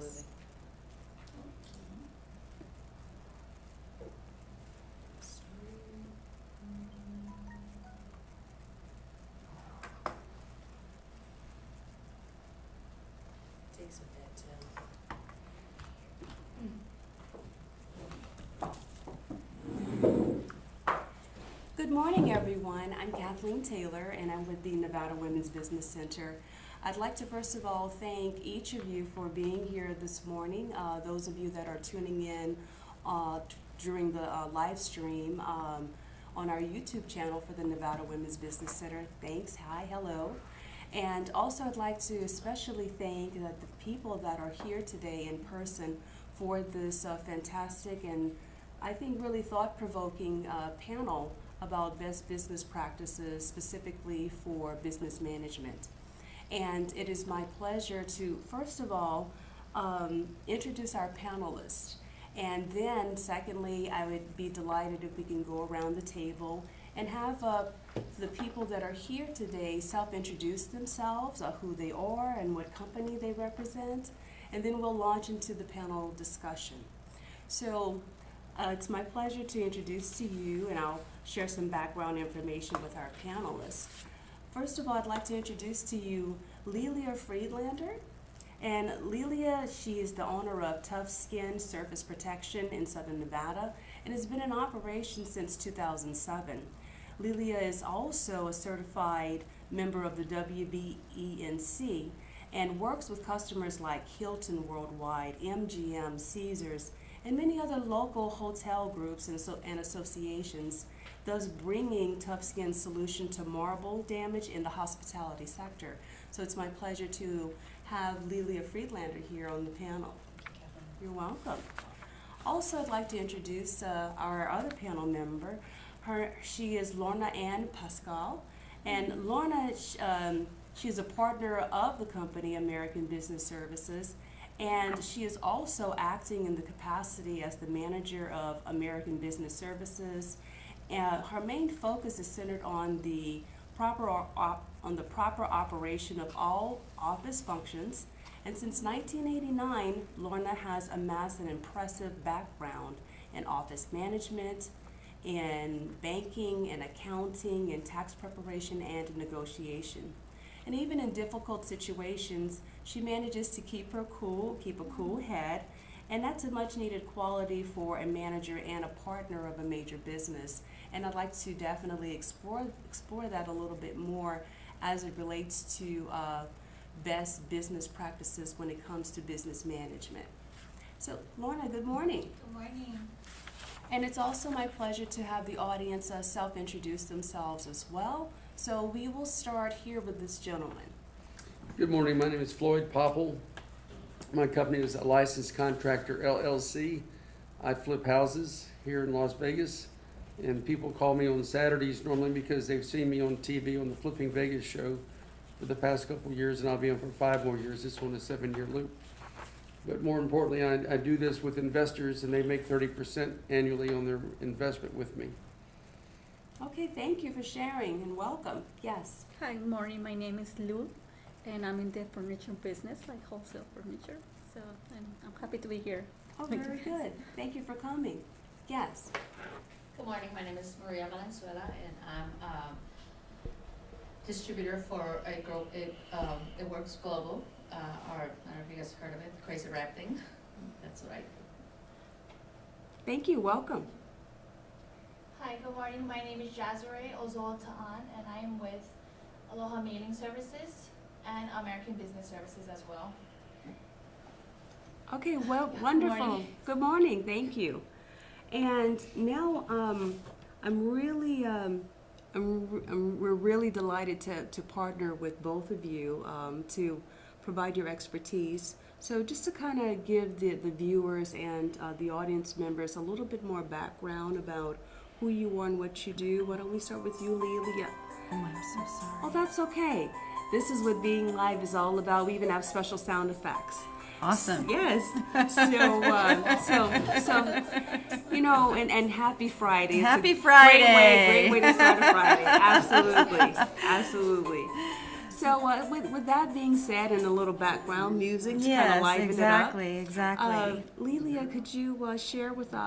Yes. Takes a bit to. Good morning, everyone. I'm Kathleen Taylor, and I'm with the Nevada Women's Business Center. I'd like to first of all thank each of you for being here this morning. Those of you that are tuning in during the live stream on our YouTube channel for the Nevada Women's Business Center, thanks. Hi, hello. And also I'd like to especially thank the people that are here today in person for this fantastic and I think really thought-provoking panel about best business practices specifically for business management. And it is my pleasure to, first of all, introduce our panelists. And then, secondly, I would be delighted if we can go around the table and have the people that are here today self-introduce themselves, who they are and what company they represent, and then we'll launch into the panel discussion. So it's my pleasure to introduce to you, and I'll share some background information with our panelists. First of all, I'd like to introduce to you Lelia Friedlander. And Lelia, she is the owner of Tough Skin Surface Protection in Southern Nevada and has been in operation since 2007. Lelia is also a certified member of the WBENC and works with customers like Hilton Worldwide, MGM, Caesars, and many other local hotel groups and associations, thus bringing Tough Skin solution to marble damage in the hospitality sector. So it's my pleasure to have Lelia Friedlander here on the panel. You're welcome. Also, I'd like to introduce our other panel member. She is Lorna Ann Pascal, and Lorna, she is a partner of the company American Business Services, and she is also acting in the capacity as the manager of American Business Services. Her main focus is centered on the proper operation of all office functions. And since 1989, Lorna has amassed an impressive background in office management, in banking and accounting, and tax preparation and negotiation. And even in difficult situations, she manages to keep a cool head, and that's a much needed quality for a manager and a partner of a major business. And I'd like to definitely explore that a little bit more as it relates to best business practices when it comes to business management. So Lorna, good morning. Good morning. And it's also my pleasure to have the audience self-introduce themselves as well. So we will start here with this gentleman. Good morning, my name is Floyd Popple. My company is a licensed contractor LLC. I flip houses here in Las Vegas, and people call me on Saturdays normally because they've seen me on TV on the Flipping Vegas show for the past couple of years, and I'll be on for 5 more years. This one is a 7-year loop. But more importantly, I do this with investors, and they make 30% annually on their investment with me. Okay, thank you for sharing and welcome. Yes. Hi, good morning. My name is Lou, and I'm in the furniture business, like wholesale furniture. So I'm happy to be here. Oh, very good. Thank you for coming. Yes. Good morning, my name is Maria Valenzuela, and I'm a distributor for a group, it works global, or I don't know if you guys heard of it, Crazy Wrapping. That's right. Thank you, welcome. Hi, good morning. My name is Jazare Ozoa Ta'an, and I am with Aloha Mailing Services and American Business Services as well. Okay, well, wonderful. Good morning, thank you. And now we're really delighted to partner with both of you to provide your expertise. So just to kind of give the viewers and the audience members a little bit more background about who you are and what you do, why don't we start with you, Lelia? Oh, I'm so sorry. Oh, that's okay. This is what being live is all about. We even have special sound effects. Awesome. Yes. So you know, and happy Friday. It's Happy Friday. Great way to start a Friday. Absolutely. So with that being said, and a little background music to kind of Yes, liven exactly, it up. exactly. Lelia, could you share with the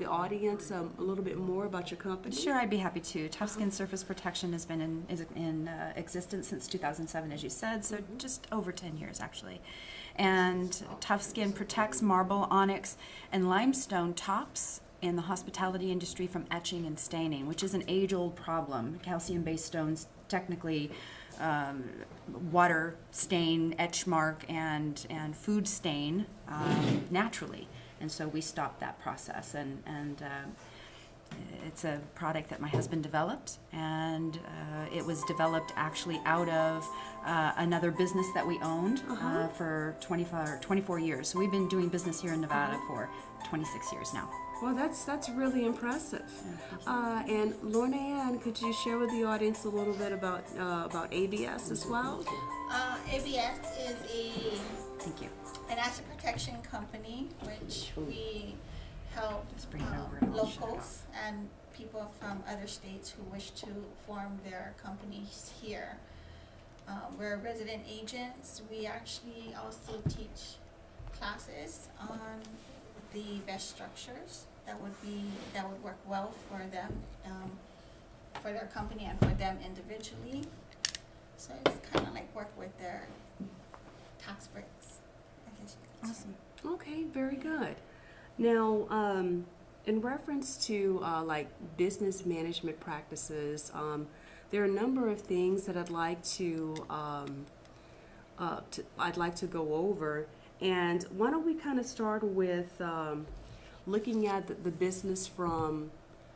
audience a little bit more about your company? Sure, I'd be happy to. Tough Skin Surface Protection has been in existence since 2007, as you said, so just over 10 years actually. And Tough Skin protects marble, onyx, and limestone tops in the hospitality industry from etching and staining, which is an age-old problem. Calcium-based stones technically water stain, etch mark, and food stain naturally. And so we stopped that process, and it's a product that my husband developed, and it was developed actually out of another business that we owned for 24 years. So we've been doing business here in Nevada for 26 years now. Well, that's really impressive. And Lorna Ann, could you share with the audience a little bit about ABS as well? ABS is Thank you. an asset protection company which we help Just bring it over and I'll shut it locals and people from other states who wish to form their companies here. We're resident agents. We actually also teach classes on the best structures that would work well for them, for their company and for them individually. So it's kind of like work with their tax breaks, I guess you could say. Awesome. Okay, very good. Now, in reference to like business management practices, there are a number of things that I'd like to go over. And why don't we kind of start with looking at the business from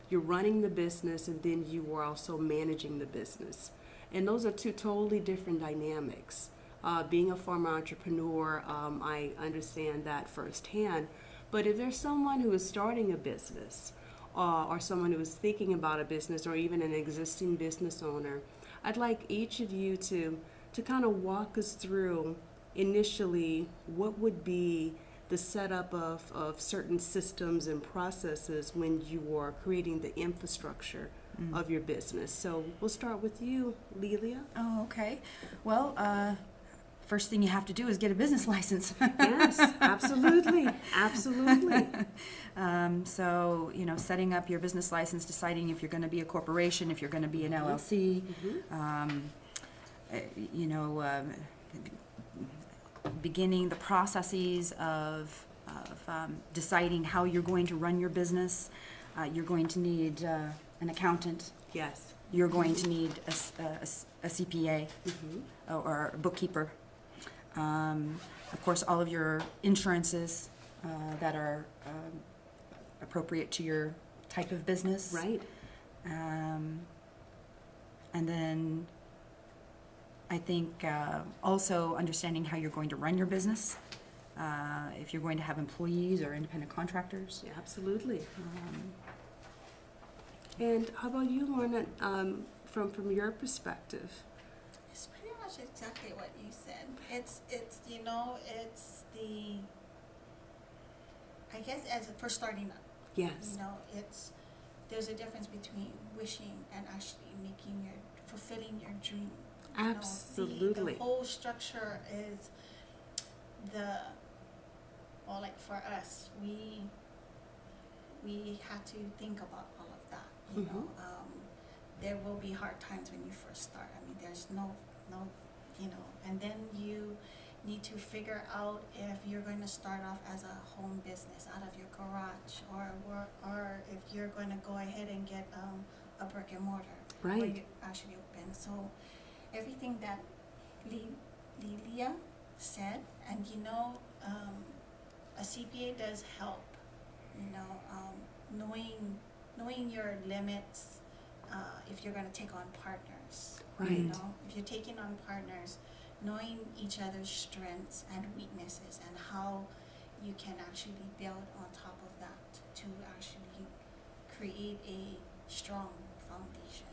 you're running the business and then you are also managing the business. And those are two totally different dynamics. Being a former entrepreneur, I understand that firsthand. But if there's someone who is starting a business or someone who is thinking about a business or even an existing business owner, I'd like each of you to kind of walk us through initially what would be the setup of certain systems and processes when you are creating the infrastructure of your business. So we'll start with you, Lelia. Oh, okay. Well, first thing you have to do is get a business license. Yes, absolutely, absolutely. So, setting up your business license, deciding if you're going to be a corporation, if you're going to be an LLC, beginning the processes of deciding how you're going to run your business. You're going to need an accountant. Yes. You're going to need a CPA or a bookkeeper. Of course, all of your insurances that are appropriate to your type of business. Right. And then I think also understanding how you're going to run your business, if you're going to have employees or independent contractors. Yeah, absolutely. And how about you, Lorna, from your perspective? It's pretty much exactly what you said. It's the, I guess as for starting up, Yes. there's a difference between wishing and actually fulfilling your dream. Absolutely. The whole structure is like for us, we had to think about all of that, there will be hard times when you first start. I mean, there's no, and then you need to figure out if you're going to start off as a home business out of your garage, or if you're going to go ahead and get a brick and mortar, where Right. you actually open. So everything that Lelia said, and a CPA does help. Knowing your limits. If you're going to take on partners, Right. if you're taking on partners, knowing each other's strengths and weaknesses and how you can actually build on top of that to actually create a strong foundation.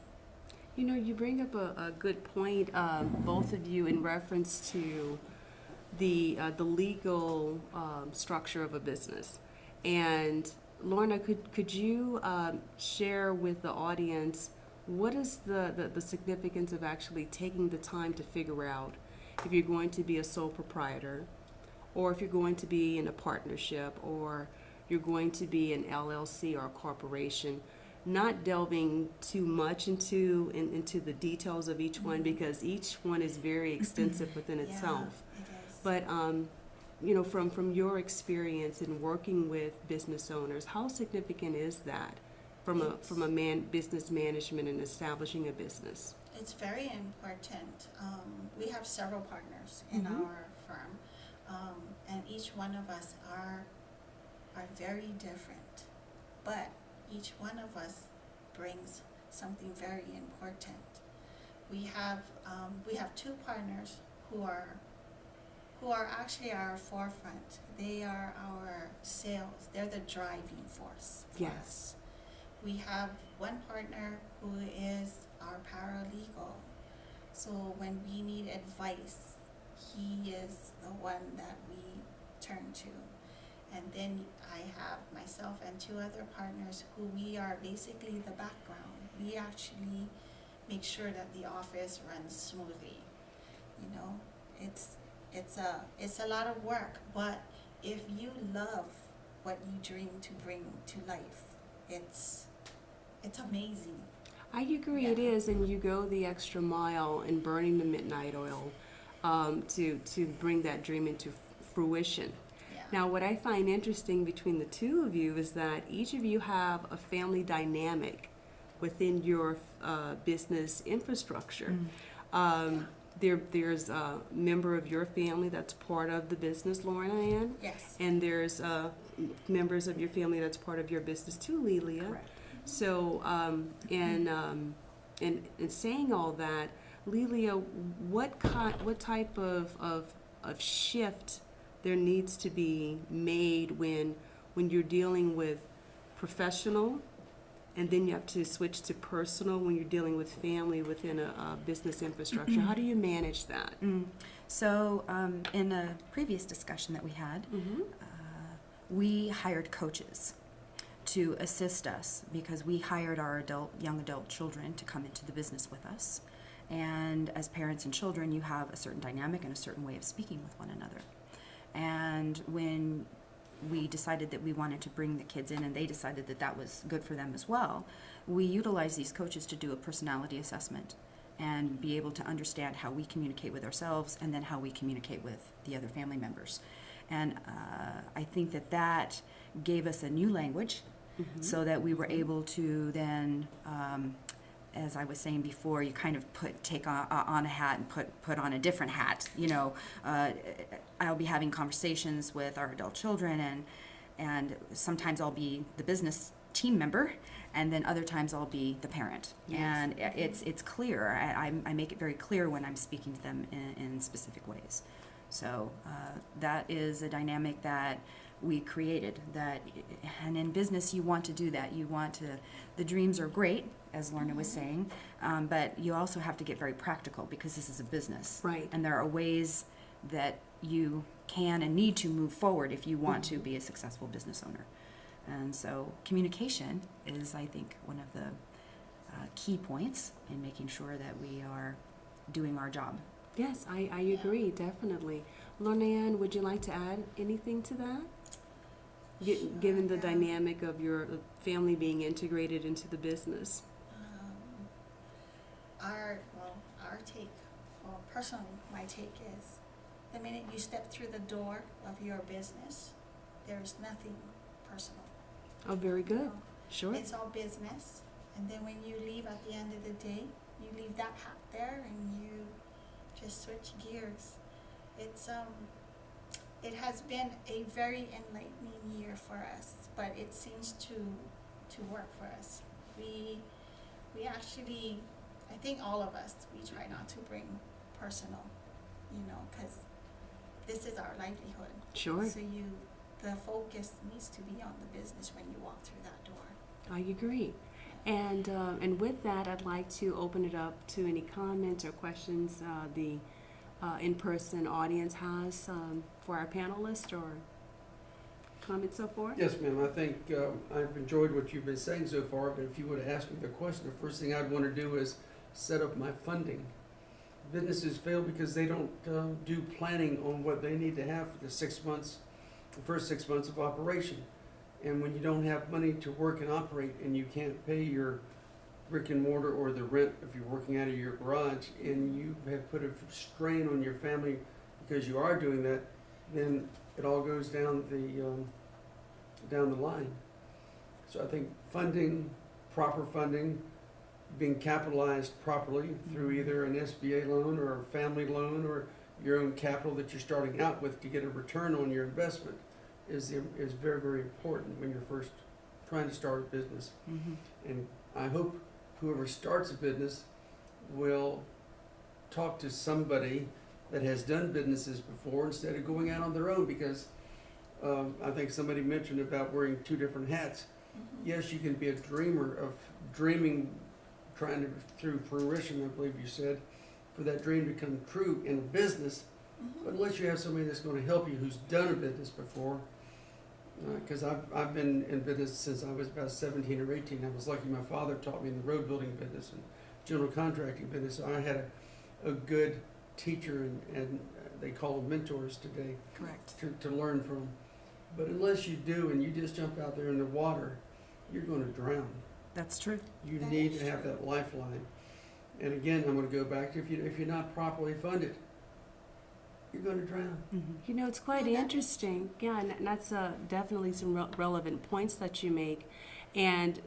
You bring up a good point, both of you, in reference to the legal structure of a business. And Lorna, could you share with the audience what is the significance of actually taking the time to figure out if you're going to be a sole proprietor, or if you're going to be in a partnership, or you're going to be an LLC or a corporation, not delving too much into the details of each one, because each one is very extensive within itself. It is. But you know, from your experience in working with business owners, how significant is that from a business management and establishing a business? It's very important. We have several partners in Mhm. our firm, and each one of us are very different, but each one of us brings something very important. We have two partners who are actually our forefront. They are our sales. They're the driving force for Yes. us. We have one partner who is our paralegal. So when we need advice, he is the one that we turn to. And then I have myself and two other partners who we are basically the background. We actually make sure that the office runs smoothly. You know, it's a lot of work, but if you love what you dream to bring to life, it's amazing. I agree, it Yeah. is, and you go the extra mile in burning the midnight oil to bring that dream into fruition. Yeah. Now, what I find interesting between the two of you is that each of you have a family dynamic within your business infrastructure. There's a member of your family that's part of the business, Lorna Ann, Yes. and there's members of your family that's part of your business too, Lelia. Correct. So, in saying all that, Lelia, what type of shift there needs to be made when you're dealing with professional, and then you have to switch to personal when you're dealing with family within a business infrastructure? How do you manage that? So in a previous discussion that we had, we hired coaches to assist us because we hired our young adult children to come into the business with us. And as parents and children, you have a certain dynamic and a certain way of speaking with one another. And when we decided that we wanted to bring the kids in and they decided that that was good for them as well, we utilized these coaches to do a personality assessment and be able to understand how we communicate with ourselves and then how we communicate with the other family members. And I think that gave us a new language so that we were able to then, as I was saying before, you kind of take on a hat and put on a different hat. You know, I'll be having conversations with our adult children, and sometimes I'll be the business team member, and then other times I'll be the parent. Yes. And it's clear. I make it very clear when I'm speaking to them in specific ways. So that is a dynamic that we created. And in business, you want to do that. The dreams are great, as Lorna was saying, but you also have to get very practical because this is a business. Right. And there are ways that you can and need to move forward if you want to be a successful business owner. And so communication is, I think, one of the key points in making sure that we are doing our job. Yes, I agree, definitely. Lorna Ann, would you like to add anything to that? Given the dynamic of your family being integrated into the business. Our take, well, personally, my take is the minute you step through the door of your business, there's nothing personal. Oh, very good. No. Sure. It's all business, and then when you leave at the end of the day, you leave that hat there and you just switch gears. It has been a very enlightening year for us, but it seems to work for us. We actually, I think all of us, we try not to bring personal, because this is our livelihood. Sure. So the focus needs to be on the business when you walk through that door. I agree. And with that, I'd like to open it up to any comments or questions the in-person audience has for our panelists. Or comments so far? Yes, ma'am. I think I've enjoyed what you've been saying so far, but if you would have asked me the question, the first thing I'd want to do is set up my funding. Businesses fail because they don't do planning on what they need to have for the 6 months, the first 6 months of operation. And when you don't have money to work and operate and you can't pay your brick and mortar or the rent if you're working out of your garage, and you have put a strain on your family because you are doing that, then it all goes down the line. So I think funding, proper funding, being capitalized properly through either an SBA loan or a family loan or your own capital that you're starting out with to get a return on your investment is very, very important when you're first trying to start a business. And I hope whoever starts a business will talk to somebody that has done businesses before instead of going out on their own, because I think somebody mentioned about wearing 2 different hats. Yes, you can be a dreamer of dreaming, trying to, through fruition, I believe you said, for that dream to come true in a business. But unless you have somebody that's going to help you who's done a business before, because I've been in business since I was about 17 or 18. I was lucky my father taught me in the road building business and general contracting business. So I had a good teacher, and they call them mentors today. Correct. To learn from. But unless you do and you just jump out there in the water, you're going to drown. That's true. You That need is to have true. that lifeline. And again, I'm going to go back to if you're not properly funded, you're going to drown. You know, it's quite interesting. Yeah, and that's definitely some relevant points that you make. And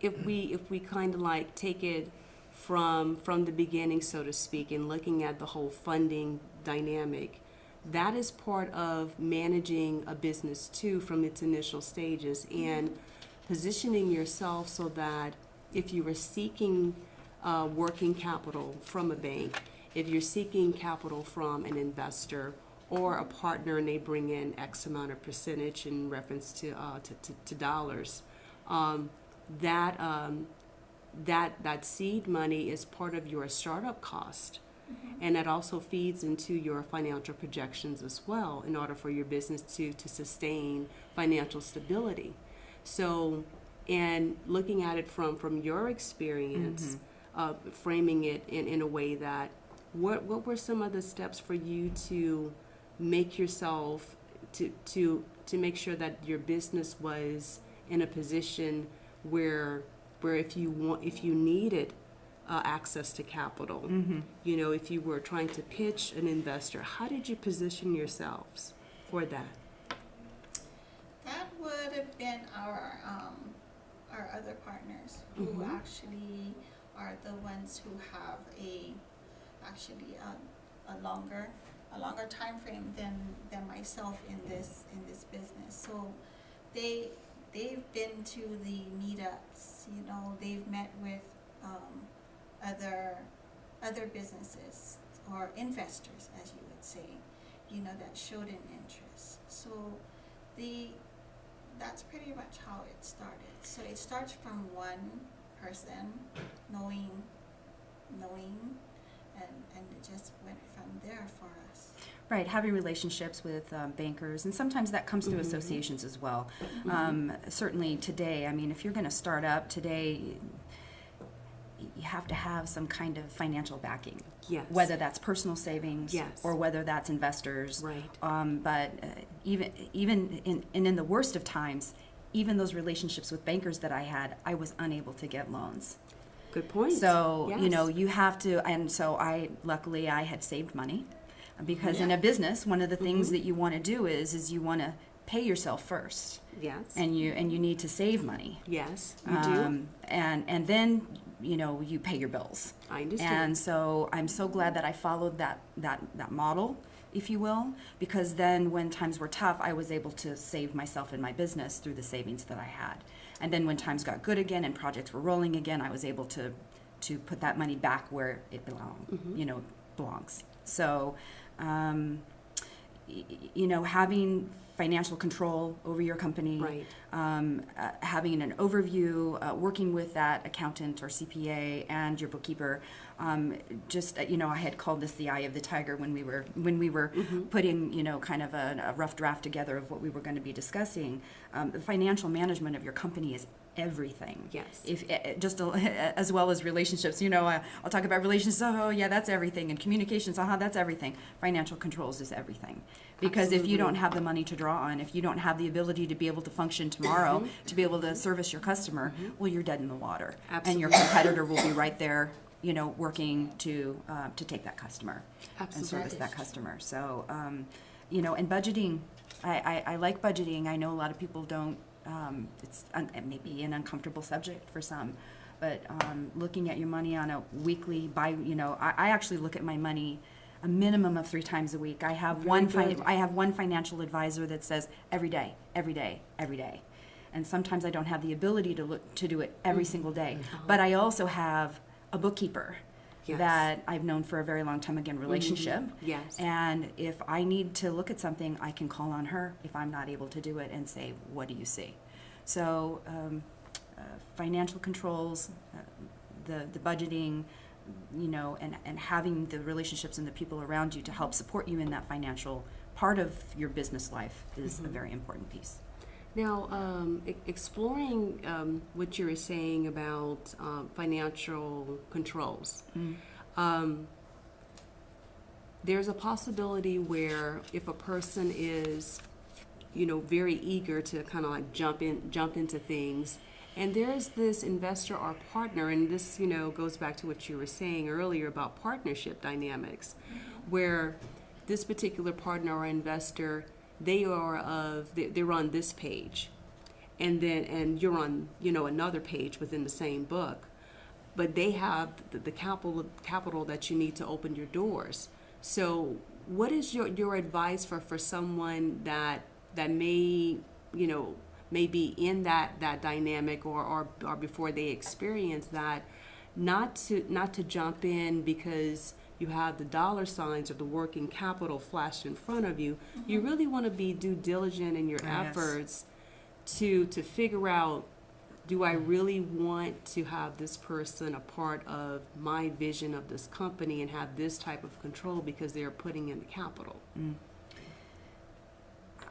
if we kind of like take it from the beginning, so to speak, and looking at the whole funding dynamic, that is part of managing a business too from its initial stages, and positioning yourself so that if you were seeking working capital from a bank, if you're seeking capital from an investor or a partner and they bring in X amount of percentage in reference to dollars, that seed money is part of your startup cost. And that also feeds into your financial projections as well in order for your business to sustain financial stability. So, and looking at it from your experience, framing it in a way that, what were some of the steps for you to make yourself, to make sure that your business was in a position where if you needed access to capital, you know, if you were trying to pitch an investor, how did you position yourselves for that? That would have been our other partners who actually are the ones who have a longer time frame than myself in this business. So they've been to the meetups, you know, they've met with other businesses or investors, as you would say, you know, that showed an interest. So that's pretty much how it started. So it starts from one person knowing, and it just went from there for us. Right, having relationships with bankers, and sometimes that comes through associations as well. Certainly today, I mean, if you're going to start up today, you have to have some kind of financial backing. Yes. Whether that's personal savings, Yes. or whether that's investors. Right. But even in the worst of times, even those relationships with bankers that I had, I was unable to get loans. Good point. So, Yes. you know, you have to, and so luckily I had saved money, because in a business, one of the things that you want to do is you want to pay yourself first. Yes. And you need to save money. Yes, you do. And then, you know, you pay your bills. I understand. And so I'm so glad that I followed that model, if you will, because then when times were tough, I was able to save myself in my business through the savings that I had. And then when times got good again and projects were rolling again, I was able to put that money back where it belongs. So, you know, having financial control over your company, Right. Having an overview, working with that accountant or CPA and your bookkeeper. I had called this the eye of the tiger when we were putting, kind of a rough draft together of what we were going to be discussing. The financial management of your company is everything. Yes. As well as relationships. I'll talk about relationships. Oh, yeah, that's everything. And communications. That's everything. Financial controls is everything. Because if you don't have the money to draw on, if you don't have the ability to be able to function tomorrow, to be able to service your customer, well, you're dead in the water. Absolutely. And your competitor will be right there, working to take that customer and Absolutely. service that customer. So, and budgeting. I like budgeting. I know a lot of people don't. It may be an uncomfortable subject for some, but looking at your money on a weekly, I actually look at my money a minimum of 3 times a week. I have I have one financial advisor that says every day, every day, every day, and sometimes I don't have the ability to do it every single day. But I also have a bookkeeper. Yes. That I've known for a very long time, again, relationship. Yes. And if I need to look at something, I can call on her if I'm not able to do it and say, what do you see? So financial controls, the budgeting, and having the relationships and the people around you to help support you in that financial part of your business life is a very important piece. Now, exploring what you were saying about financial controls, there's a possibility where if a person is, very eager to kind of like jump into things, and there's this investor or partner, and this, goes back to what you were saying earlier about partnership dynamics, where this particular partner or investor, they're on this page, and you're on another page within the same book, but they have the capital that you need to open your doors. So what is your advice for someone that may be in that dynamic or before they experience that, not to jump in because you have the dollar signs or the working capital flashed in front of you. You really want to be due diligent in your efforts to figure out, do I really want to have this person a part of my vision of this company and have this type of control because they're putting in the capital?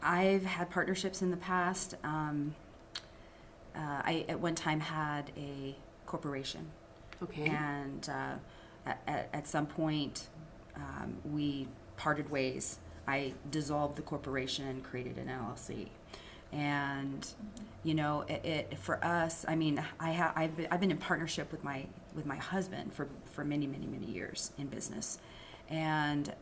I've had partnerships in the past. I at one time had a corporation. Okay. And at some point, we parted ways. I dissolved the corporation and created an LLC. And for us, I mean, I've been in partnership with my husband for many, many, many years in business, and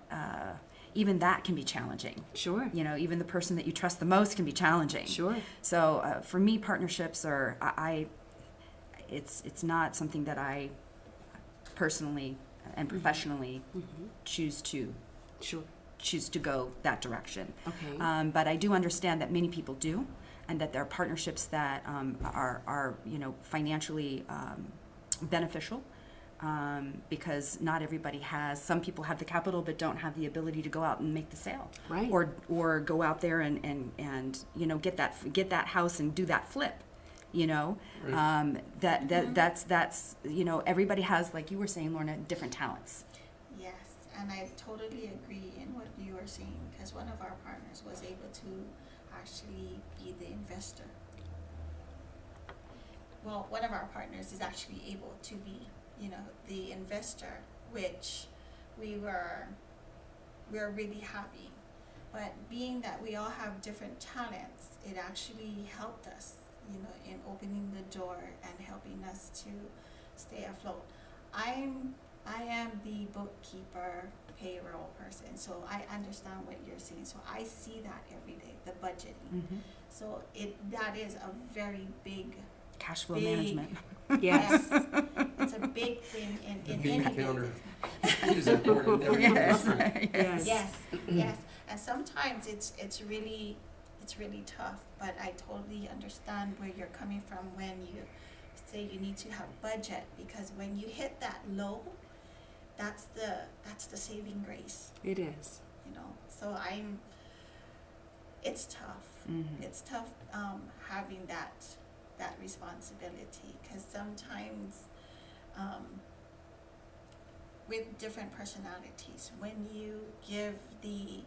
even that can be challenging. Sure. Even the person that you trust the most can be challenging. Sure. So for me, partnerships are it's not something that I personally and professionally choose to go that direction. Okay. But I do understand that many people do, and that there are partnerships that are financially beneficial, because not everybody has. Some people have the capital but don't have the ability to go out and make the sale, Right. Or go out there and get that house and do that flip. Right. That's everybody has, like you were saying, Lorna, different talents. Yes, and I totally agree in what you were saying, because one of our partners was able to actually be the investor. Well, one of our partners is actually able to be, the investor, which we're really happy. But being that we all have different talents, it actually helped us, in opening the door and helping us to stay afloat. I am the bookkeeper, payroll person, so I understand what you're saying. So I see that every day, the budgeting. So that is a very big Cash flow management. Yes. It's a big thing in The any bean counter business. is important in every Yes. industry. Yes. Yes, and sometimes it's really tough, but I totally understand where you're coming from when you say you need to have budget, because when you hit that low, that's the saving grace, It is. So it's tough. Mhm. It's tough having that responsibility, because sometimes with different personalities, when you give the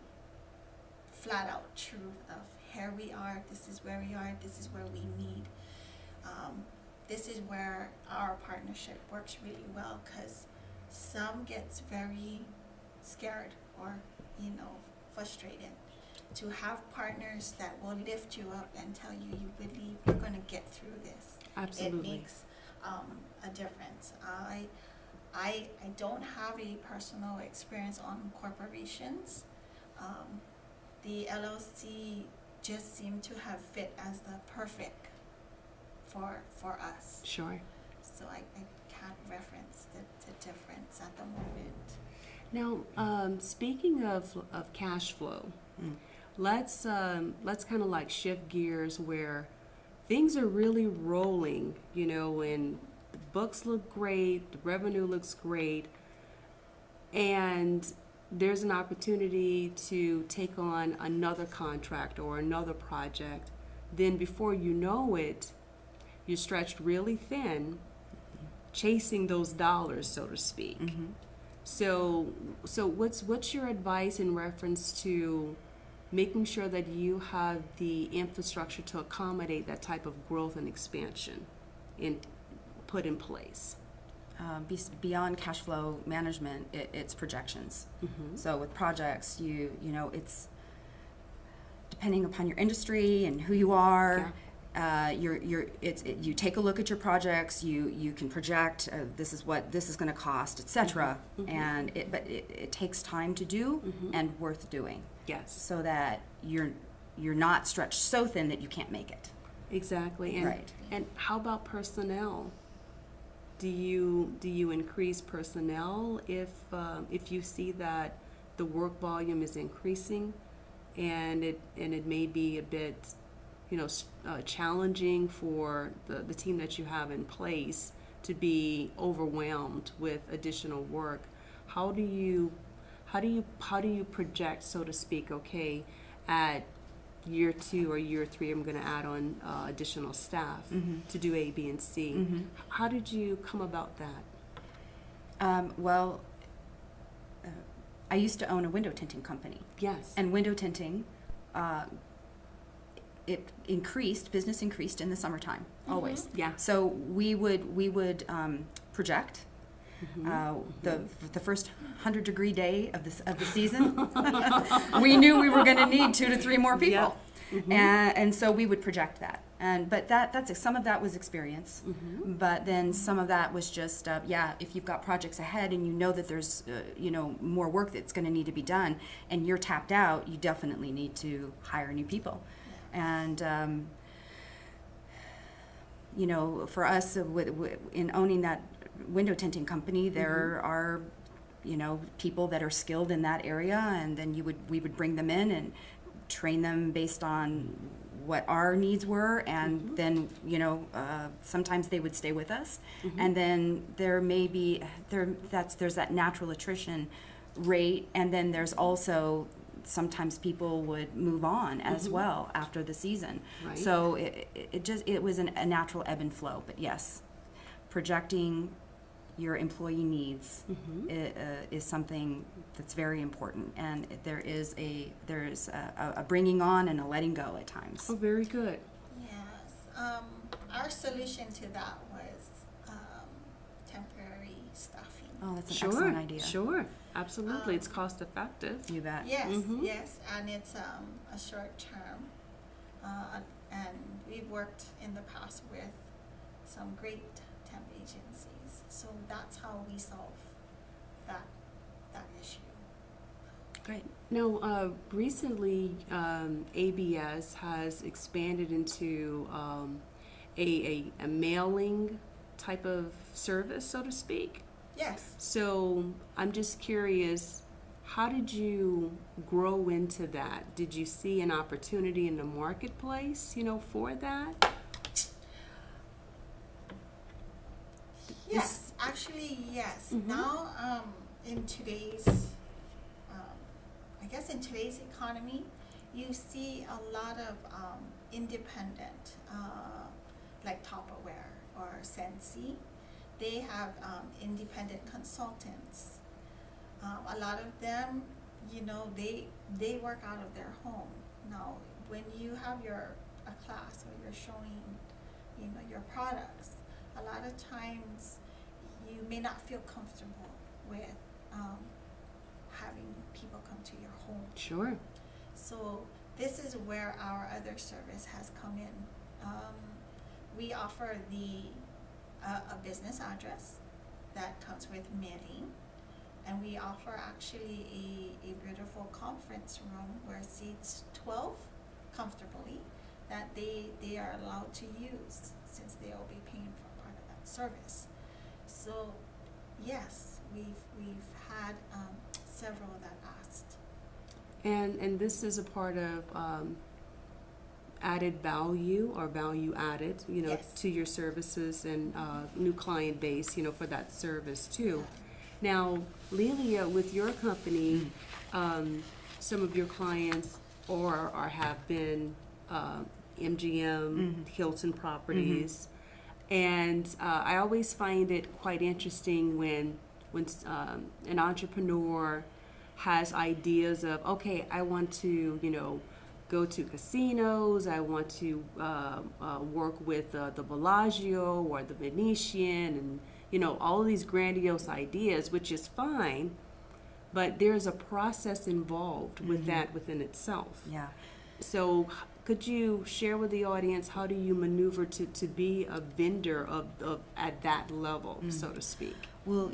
flat out truth of here we are, this is where we are, this is where we need, this is where our partnership works really well, because some gets very scared or frustrated. To have partners that will lift you up and tell you believe you're going to get through this, Absolutely. it makes a difference. I don't have a personal experience on corporations. The LLC just seemed to have fit as the perfect for us. Sure. So I can't reference the difference at the moment. Now, speaking of cash flow, let's kind of like shift gears where things are really rolling, and the books look great, the revenue looks great, and there's an opportunity to take on another contract or another project. Then before you know it, you're stretched really thin, chasing those dollars, so to speak. Mm-hmm. So what's your advice in reference to making sure that you have the infrastructure to accommodate that type of growth and expansion put in place? Beyond cash flow management, it's projections. Mm-hmm. So with projects, it's depending upon your industry and who you are. You take a look at your projects. You can project this is what this is going to cost, etc. Mm-hmm. And it takes time to do and worth doing. Yes. So that you're not stretched so thin that you can't make it. Exactly. And, Right. And how about personnel? Do you increase personnel if you see that the work volume is increasing, and it may be a bit challenging for the team that you have in place to be overwhelmed with additional work? How do you project, so to speak? Okay, at year 2 or year 3, I'm going to add on additional staff to do A, B, and C. Mm-hmm. How did you come about that? I used to own a window tinting company. Yes. And window tinting, business increased in the summertime, always. Yeah. So we would project the first 100-degree day of the season. We knew we were going to need 2 to 3 more people. Yep. Mm-hmm. And so we would project that. But that's some of that was experience, but then some of that was just if you've got projects ahead and you know that there's more work that's going to need to be done and you're tapped out, you definitely need to hire new people. And for us in owning that window tinting company, there are people that are skilled in that area, and then we would bring them in and train them based on what our needs were, and then sometimes they would stay with us, and then there's that natural attrition rate, and then there's also sometimes people would move on as well after the season. Right. So it was a natural ebb and flow. But yes, projecting your employee needs is something that's very important, and there is a bringing on and a letting go at times. Oh, very good. Yes. Our solution to that was temporary staffing. Oh, that's an Sure. excellent idea. Sure. Absolutely. It's cost effective. You bet. Yes, Mhm. yes, and it's a short term, and we've worked in the past with some great temp agencies, so that's how we solve that issue. Great. Now, recently, ABS has expanded into a mailing type of service, so to speak. Yes. So I'm just curious, how did you grow into that? Did you see an opportunity in the marketplace, for that? Yes, actually, yes. Now, in today's, I guess in today's economy, you see a lot of independent, like Tupperware or Sensi. They have independent consultants. A lot of them, you know, they work out of their home. Now, when you have a class or you're showing, you know, your products, a lot of times you may not feel comfortable with having people come to your home. Sure. So this is where our other service has come in. We offer a business address that comes with mailing, and we offer actually a beautiful conference room where it seats 12 comfortably that they are allowed to use, since they will be paying for part of that service. So yes, we've had several that asked. And this is a part of added value or value added, you know, Yes. to your services and new client base, you know, for that service too. Now, Lelia, with your company, some of your clients or have been MGM, Hilton Properties, and I always find it quite interesting when an entrepreneur has ideas of, okay, I want to, you know, go to casinos, I want to work with the Bellagio or the Venetian, and, you know, all of these grandiose ideas, which is fine, but there's a process involved with that within itself. Yeah. So could you share with the audience, how do you maneuver to be a vendor of at that level, so to speak? Well,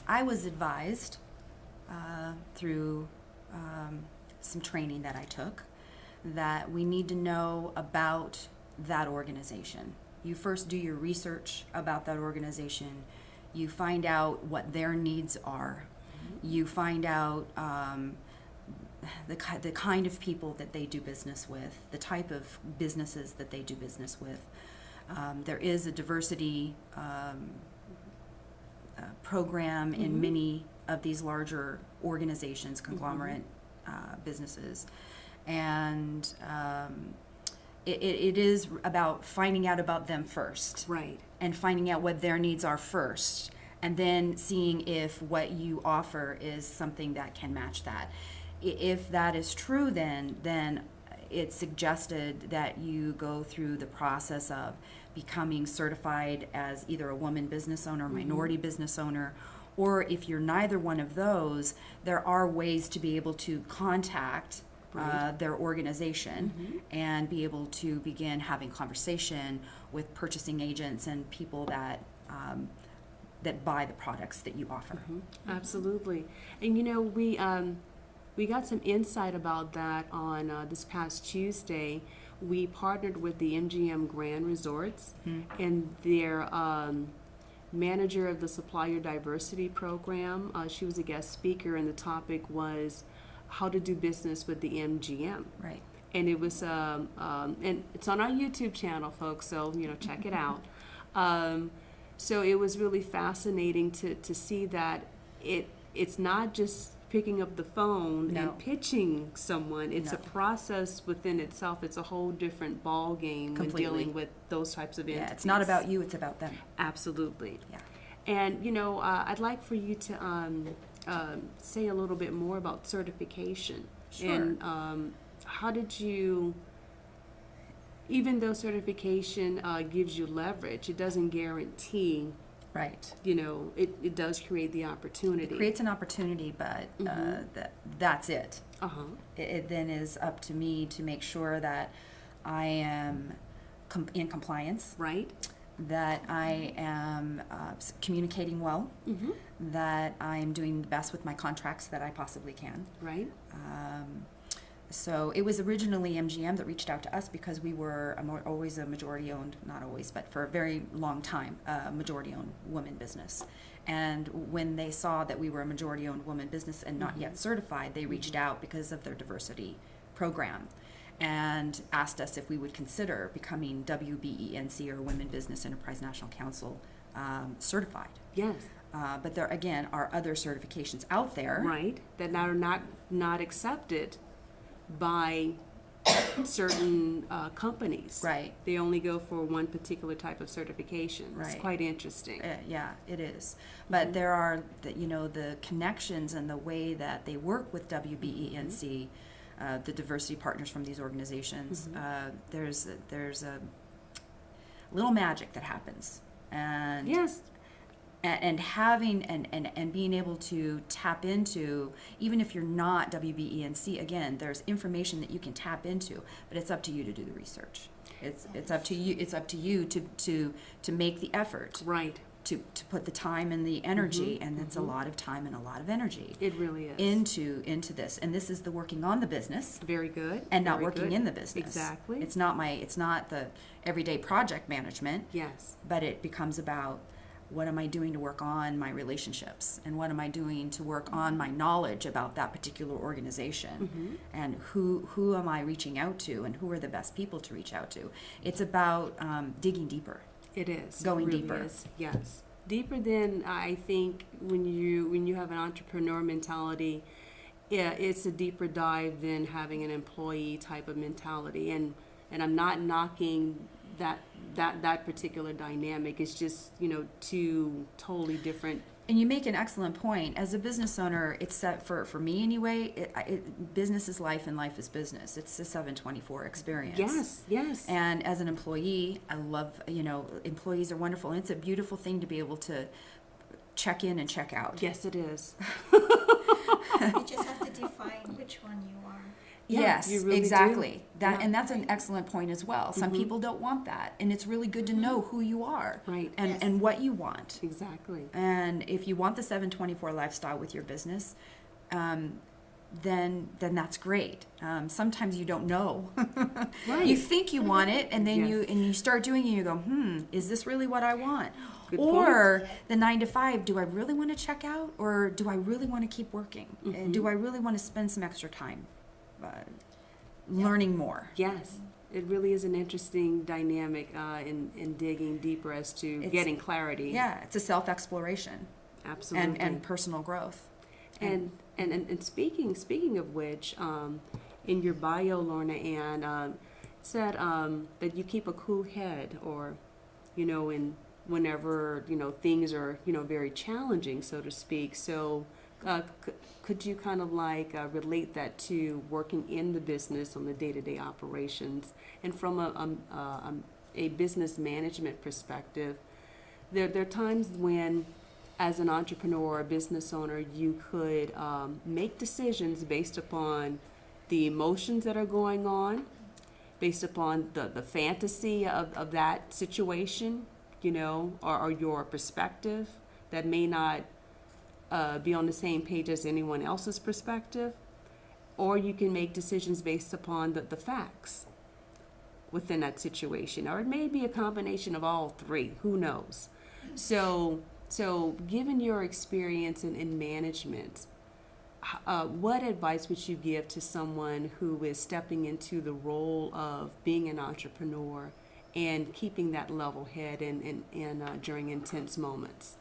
I was advised through some training that I took that we need to know about that organization. You first do your research about that organization. You find out what their needs are. You find out the kind of people that they do business with, the type of businesses that they do business with. There is a diversity program in many of these larger organizations, conglomerate businesses, and it is about finding out about them first, Right. and finding out what their needs are first, and then seeing if what you offer is something that can match that. If that is true, then it's suggested that you go through the process of becoming certified as either a woman business owner, minority business owner, or if you're neither one of those, there are ways to be able to contact their organization and be able to begin having conversation with purchasing agents and people that that buy the products that you offer. Absolutely. And you know, we got some insight about that on this past Tuesday. We partnered with the MGM Grand Resorts and their manager of the Supplier Diversity program. She was a guest speaker, and the topic was how to do business with the MGM. Right. And it was, and it's on our YouTube channel, folks, so, you know, check it out. So it was really fascinating to see that it's not just picking up the phone and pitching someone. It's a process within itself. It's a whole different ball game when dealing with those types of entities. Yeah, it's not about you, it's about them. Absolutely. Yeah. And, you know, I'd like for you to say a little bit more about certification. Sure. And how did you, even though certification gives you leverage, it doesn't guarantee, Right. you know, it does create the opportunity. It creates an opportunity, but that's it. Uh-huh. It then is up to me to make sure that I am in compliance, Right? that I am communicating well, that I am doing the best with my contracts that I possibly can. Right? So it was originally MGM that reached out to us because we were always a majority-owned, not always, but for a very long time, majority-owned woman business. And when they saw that we were a majority-owned woman business and not yet certified, they reached out because of their diversity program and asked us if we would consider becoming WBENC, or Women Business Enterprise National Council, certified. Yes. But there, again, are other certifications out there. Right? That are not accepted by certain companies. Right. They only go for one particular type of certification. It's Right. quite interesting. Yeah, it is. But there are, the connections and the way that they work with WBENC, the diversity partners from these organizations. There's a little magic that happens, and Yes. and having and being able to tap into, even if you're not WBENC, again, there's information that you can tap into, but it's up to you to do the research. It's up to you to make the effort, Right. to put the time and the energy, and it's a lot of time and a lot of energy It really is. into this. And this is the working on the business Very good. and not Very working good. in the business. Exactly. It's not the everyday project management, Yes. but it becomes about, what am I doing to work on my relationships, and what am I doing to work on my knowledge about that particular organization, and who am I reaching out to, and who are the best people to reach out to. It's about digging deeper. It is. Going It really deeper. is. Yes. Deeper than, I think, when you have an entrepreneur mentality, yeah, it's a deeper dive than having an employee type of mentality. And I'm not knocking that particular dynamic. It's just, two totally different. And you make an excellent point. As a business owner, it's set for me anyway. Business is life, and life is business. It's a 7/24 experience. Yes. Yes. And as an employee, I love, employees are wonderful. And it's a beautiful thing to be able to check in and check out. Yes, it is. You just have to define which one you are. Yeah, Yes, you really exactly. do. Yeah. And that's an excellent point as well. Some people don't want that, and it's really good to know who you are, Right. and Yes. and what you want. Exactly. And if you want the 7/24 lifestyle with your business, then that's great. Sometimes you don't know. Right. You think you want it, and then Yes. you start doing it, and you go, is this really what I want? Good Or point. the 9 to 5, do I really want to check out, or do I really want to keep working? And do I really want to spend some extra time learning more? Yes. It really is an interesting dynamic in digging deeper as to It's- getting clarity. Yeah, it's a self-exploration Absolutely. and personal growth. And speaking of which, in your bio, Lorna Ann, said that you keep a cool head, or, in whenever things are very challenging, so to speak. So, could you kind of relate that to working in the business on the day-to-day operations, and from a business management perspective? There are times when, as an entrepreneur or a business owner, you could make decisions based upon the emotions that are going on, based upon the fantasy of that situation, or your perspective that may not be on the same page as anyone else's perspective. Or you can make decisions based upon the facts within that situation. Or it may be a combination of all three, who knows? So given your experience in management, what advice would you give to someone who is stepping into the role of being an entrepreneur and keeping that level head during intense moments?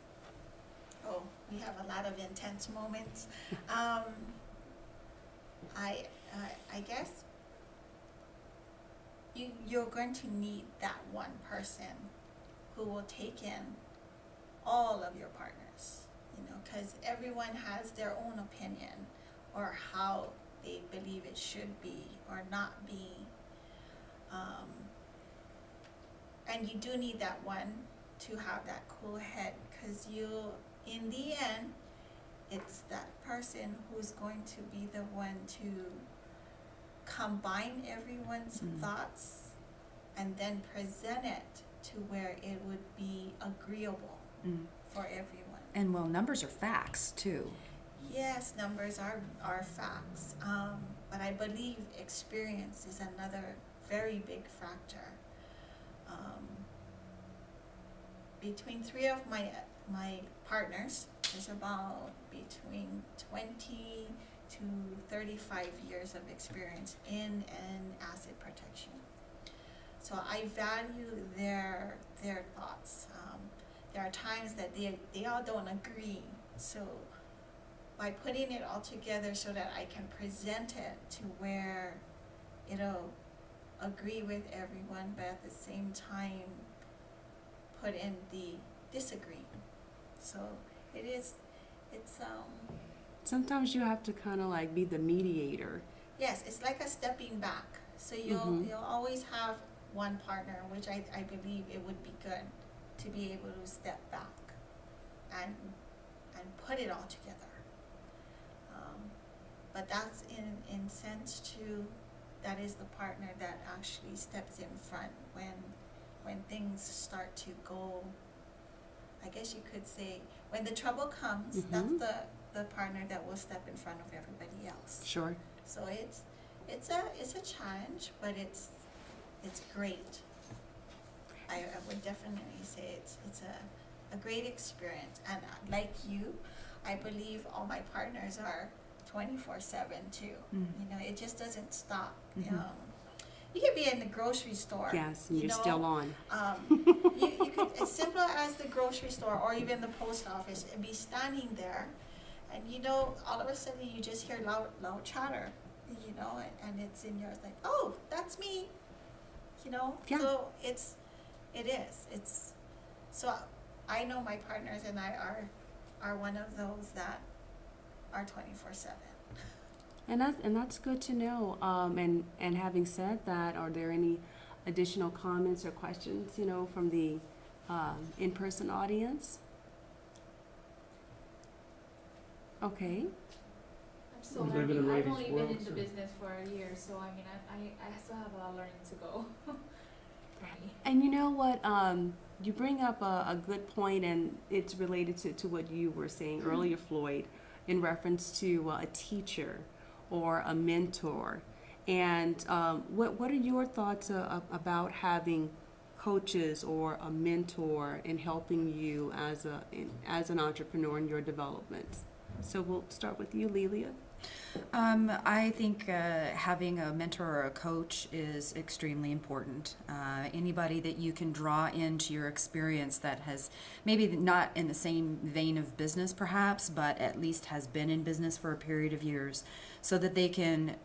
Oh, we have a lot of intense moments. I guess you're going to need that one person who will take in all of your partners, because everyone has their own opinion or how they believe it should be or not be. And you do need that one to have that cool head, because in the end, it's that person who's going to be the one to combine everyone's thoughts and then present it to where it would be agreeable for everyone. And numbers are facts too. Yes, numbers are facts, but I believe experience is another very big factor. Between three of my partners, there's about between 20 to 35 years of experience in an asset protection. So I value their thoughts. There are times that they all don't agree. So, by putting it all together so that I can present it to where it'll agree with everyone, but at the same time put in the disagree. So it's Sometimes you have to kind of like be the mediator. yes, it's like a stepping back. So you'll always have one partner, which I believe it would be good to be able to step back and put it all together. But that's in sense too, that is the partner that actually steps in front when things start to go, I guess you could say, when the trouble comes, that's the partner that will step in front of everybody else. Sure. So it's a challenge, but it's great. I would definitely say it's a great experience, and like you, I believe all my partners are 24/7 too. You know, it just doesn't stop. You could be in the grocery store. Yes, and you're still on. You could, as simple as the grocery store or even the post office, and be standing there, and you know, all of a sudden you just hear loud chatter, you know, and it's in yours like, oh, that's me, you know. Yeah. So it's so I know my partners and I are one of those that are 24/7. And that's good to know. And having said that, are there any additional comments or questions, you know, from the in-person audience? Okay. I'm still We live learning. in a I've ladies' only been world, in the so- business for a year, so I mean, I still have a lot of learning to go for me. And you know what? You bring up a good point, and it's related to what you were saying earlier, Floyd, in reference to a teacher or a mentor. And what are your thoughts about having coaches or a mentor in helping you as an entrepreneur in your development? So we'll start with you, Lelia. I think having a mentor or a coach is extremely important. Anybody that you can draw into your experience that has maybe not in the same vein of business perhaps, but at least has been in business for a period of years, so that they can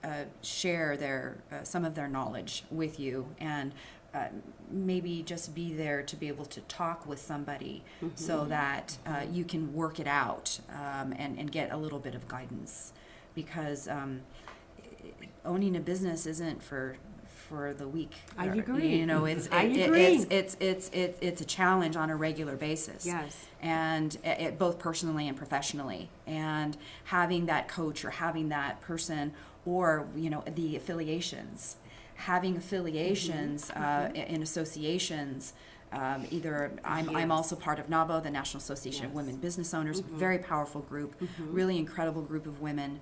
share their some of their knowledge with you, and maybe just be there to be able to talk with somebody so that you can work it out and get a little bit of guidance. Because owning a business isn't for the weak. I agree. You know, it's a challenge on a regular basis. Yes. And it both personally and professionally. And having that coach or having that person, or you know, the affiliations, having affiliations in associations. Either I'm also part of NABO, the National Association of Women Business Owners, very powerful group, really incredible group of women.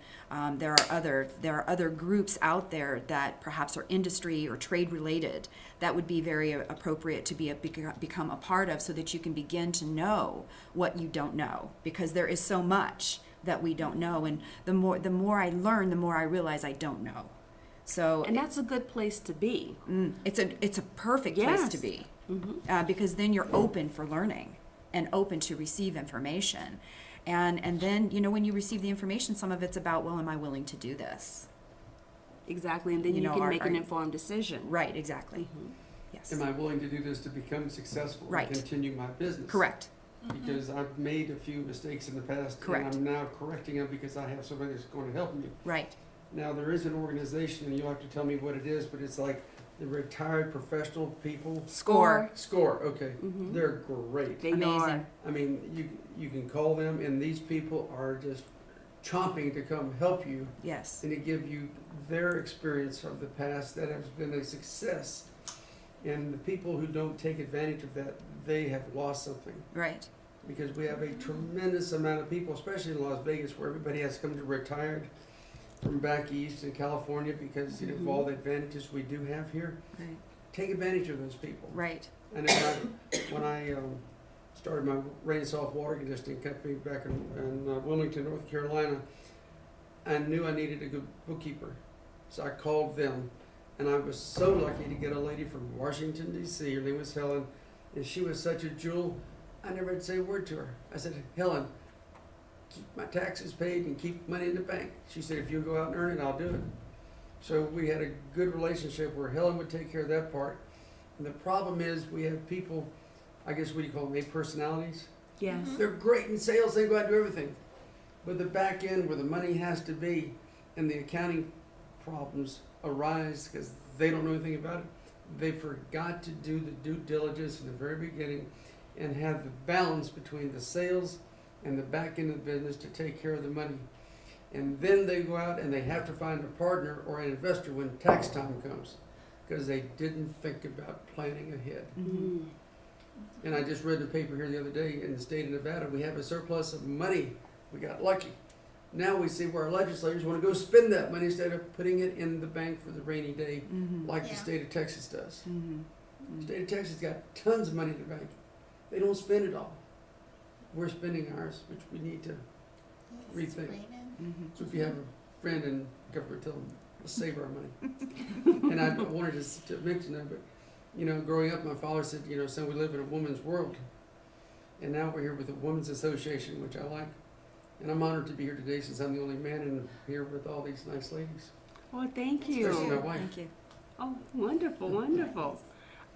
There are other groups out there that perhaps are industry or trade related that would be very appropriate to become a part of, so that you can begin to know what you don't know, because there is so much that we don't know, and the more I learn, the more I realize I don't know. So And that's a good place to be. it's a perfect place to be. Because then you're open for learning and open to receive information. And then, you know, when you receive the information, some of it's about, well, am I willing to do this? Exactly, and then You you know, can make an informed decision. Right, exactly. Yes. Am I willing to do this to become successful Right. and continue my business? Correct. Because I've made a few mistakes in the past, Correct. and I'm now correcting them because I have somebody that's going to help me. Right. Now, there is an organization, and you'll have to tell me what it is, but it's like the Retired Professional People. Score. SCORE, okay. They're great. They Amazing. are. I mean, you can call them, and these people are just chomping to come help you Yes. and to give you their experience of the past that has been a success. And the people who don't take advantage of that, they have lost something. Right. Because we have a tremendous amount of people, especially in Las Vegas, where everybody has come to retired from back east in California because of all the advantages we do have here. Right. Take advantage of those people. Right. And when I started my rain soft water conditioning company back in Wilmington, North Carolina, I knew I needed a good bookkeeper. So I called them, and I was so lucky to get a lady from Washington, D.C. Her name was Helen, and she was such a jewel. I never had to say a word to her. I said, Helen, keep my taxes paid and keep money in the bank. She said, if you'll go out and earn it, I'll do it. So we had a good relationship where Helen would take care of that part. And the problem is we have people, I guess what do you call them, A personalities? Yes. They're great in sales, they go out and do everything. But the back end where the money has to be and the accounting problems arise because they don't know anything about it. They forgot to do the due diligence in the very beginning and have the balance between the sales and the back end of the business to take care of the money. And then they go out and they have to find a partner or an investor when tax time comes because they didn't think about planning ahead. Mm-hmm. And I just read in the paper here the other day in the state of Nevada, we have a surplus of money. We got lucky. Now we see where our legislators want to go spend that money instead of putting it in the bank for the rainy day, like the Yeah. state of Texas does. The state of Texas got tons of money in the bank. They don't spend it all. We're spending ours, which we need to. Yes, Rethink. rein in. So if you have a friend in government, tell them, let's save our money. And I wanted to mention that, but, you know, growing up, my father said, you know, son, we live in a woman's world. And now we're here with the Women's Association, which I like. And I'm honored to be here today since I'm the only man in here with all these nice ladies. Well, thank Especially you. my wife. Thank you. Oh, wonderful, wonderful.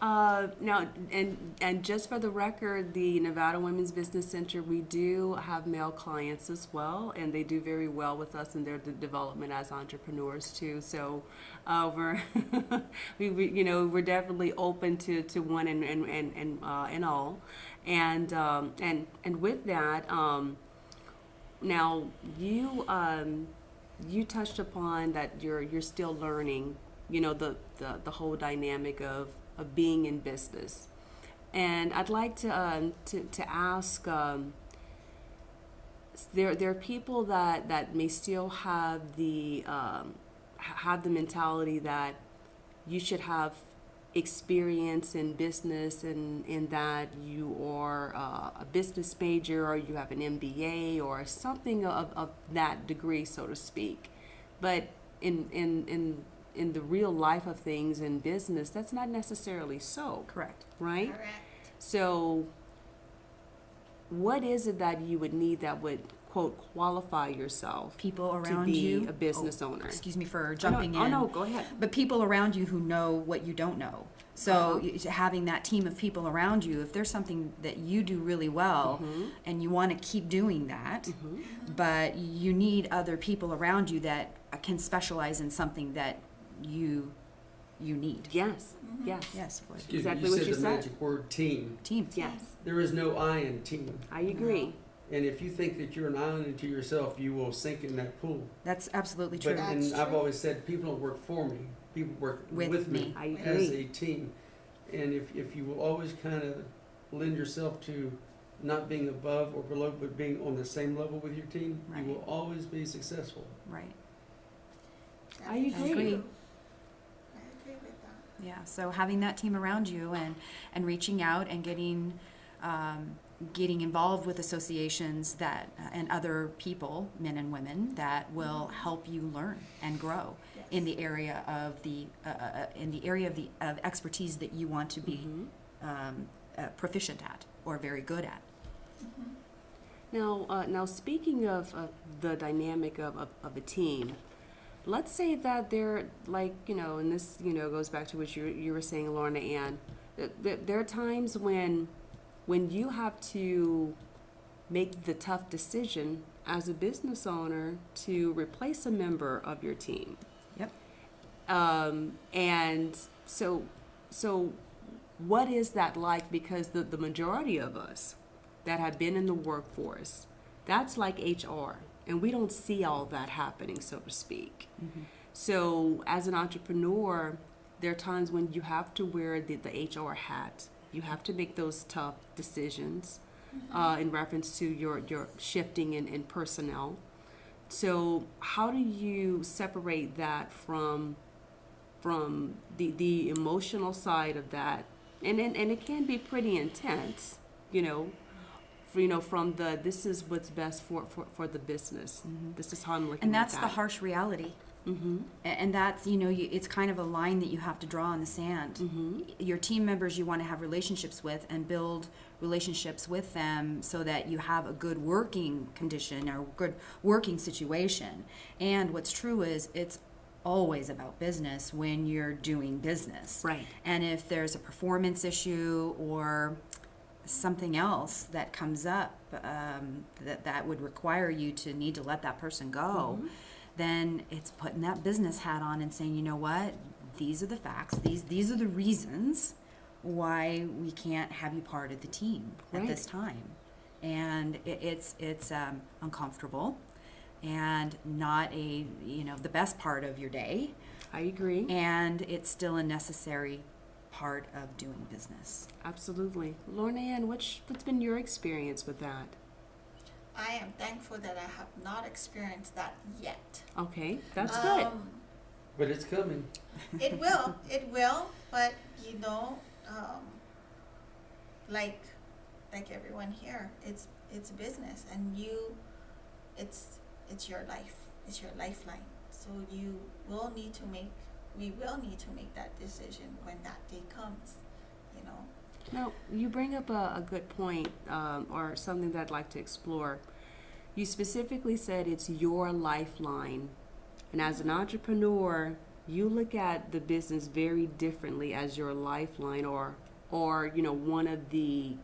Now, and just for the record, the Nevada Women's Business Center, we do have male clients as well, and they do very well with us in their development as entrepreneurs too. So, we're we're definitely open to one and all, and with that, now you touched upon that you're still learning, you know, the whole dynamic of being in business, and I'd like to ask. There are people that may still have the mentality that you should have experience in business and in that you are a business major or you have an MBA or something of that degree, so to speak, but in the real life of things in business, that's not necessarily so. Correct. Right? Correct. So what is it that you would need that would, quote, qualify yourself People to around be you. a business owner? Excuse me for jumping in. Oh, no, go ahead. But people around you who know what you don't know. So having that team of people around you, if there's something that you do really well and you want to keep doing that, but you need other people around you that can specialize in something that you need. Yes, yes. Yes, Floyd. Excuse me, Exactly what you the said. magic word team. Team. Yes, There is no I in team. I agree. And if you think that you're an island unto yourself, you will sink in that pool. That's absolutely But true. and That's I've true. always said people don't work for me. People work with me I as agree. a team. And if you will always kind of lend yourself to not being above or below, but being on the same level with your team, Right. you will always be successful. Right. I That is agree. true. I agree with that. Yeah, so having that team around you and reaching out and getting involved with associations that and other people, men and women, that will help you learn and grow in the area of of expertise that you want to be proficient at or very good at. Now speaking of the dynamic of a team, let's say that they're like, and this, goes back to what you were saying, Lorna Ann, that there are times when you have to make the tough decision as a business owner to replace a member of your team. Yep. And so what is that like? Because the majority of us that have been in the workforce, that's like HR, and we don't see all that happening, so to speak. So as an entrepreneur, there are times when you have to wear the HR hat. You have to make those tough decisions in reference to your shifting in personnel. So how do you separate that from the emotional side of that? And it can be pretty intense, from this is what's best for the business. This is how I'm looking And at that's that. the harsh reality Mm-hmm. And that's, it's kind of a line that you have to draw in the sand. Mm-hmm. Your team members you want to have relationships with and build relationships with them so that you have a good working condition or good working situation. And what's true is it's always about business when you're doing business. Right. And if there's a performance issue or something else that comes up that would require you to need to let that person go, then it's putting that business hat on and saying, you know what, these are the facts, these are the reasons why we can't have you part of the team at this time. And it's uncomfortable and not the best part of your day. I agree. And it's still a necessary part of doing business. Absolutely. Lorna Ann, what's been your experience with that? I am thankful that I have not experienced that yet. Okay, that's good. But it's coming. It will, but like everyone here, it's business, and it's your life, it's your lifeline. So we will need to make that decision when that day comes, Now, you bring up a good point, or something that I'd like to explore. You specifically said it's your lifeline. And as an entrepreneur, you look at the business very differently as your lifeline or one of the,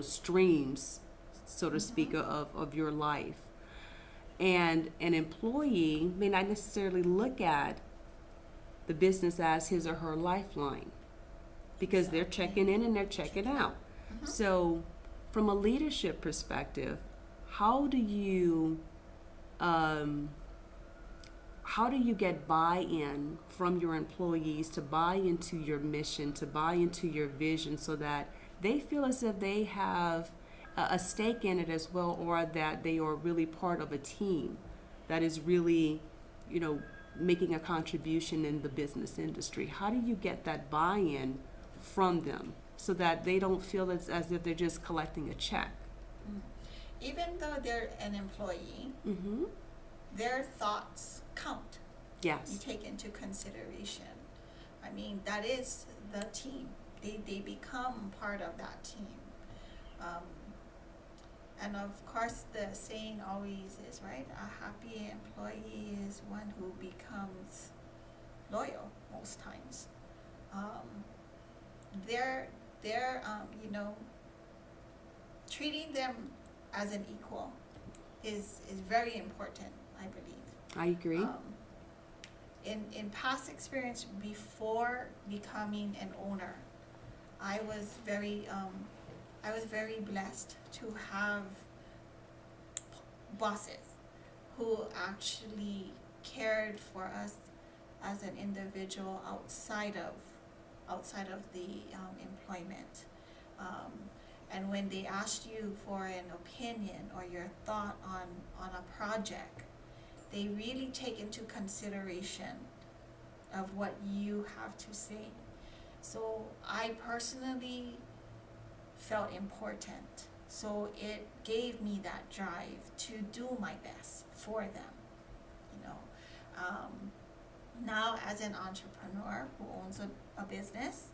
streams, so to speak, of your life. And an employee may not necessarily look at the business as his or her lifeline because they're checking in and they're checking out. So from a leadership perspective, how do you get buy-in from your employees to buy into your mission, to buy into your vision so that they feel as if they have a stake in it as well, or that they are really part of a team that is really, making a contribution in the business industry? How do you get that buy-in from them so that they don't feel as if they're just collecting a check? Even though they're an employee, their thoughts count. Yes. You take into consideration. I mean, that is the team. They become part of that team. And of course, the saying always is, right? A happy employee is one who becomes loyal most times. They're treating them as an equal is very important, I believe. I agree. In past experience before becoming an owner, I was very blessed to have bosses who actually cared for us as an individual outside of the employment. And when they asked you for an opinion or your thought on a project, they really take into consideration of what you have to say. So I personally felt important. So it gave me that drive to do my best for them, Now as an entrepreneur who owns a business,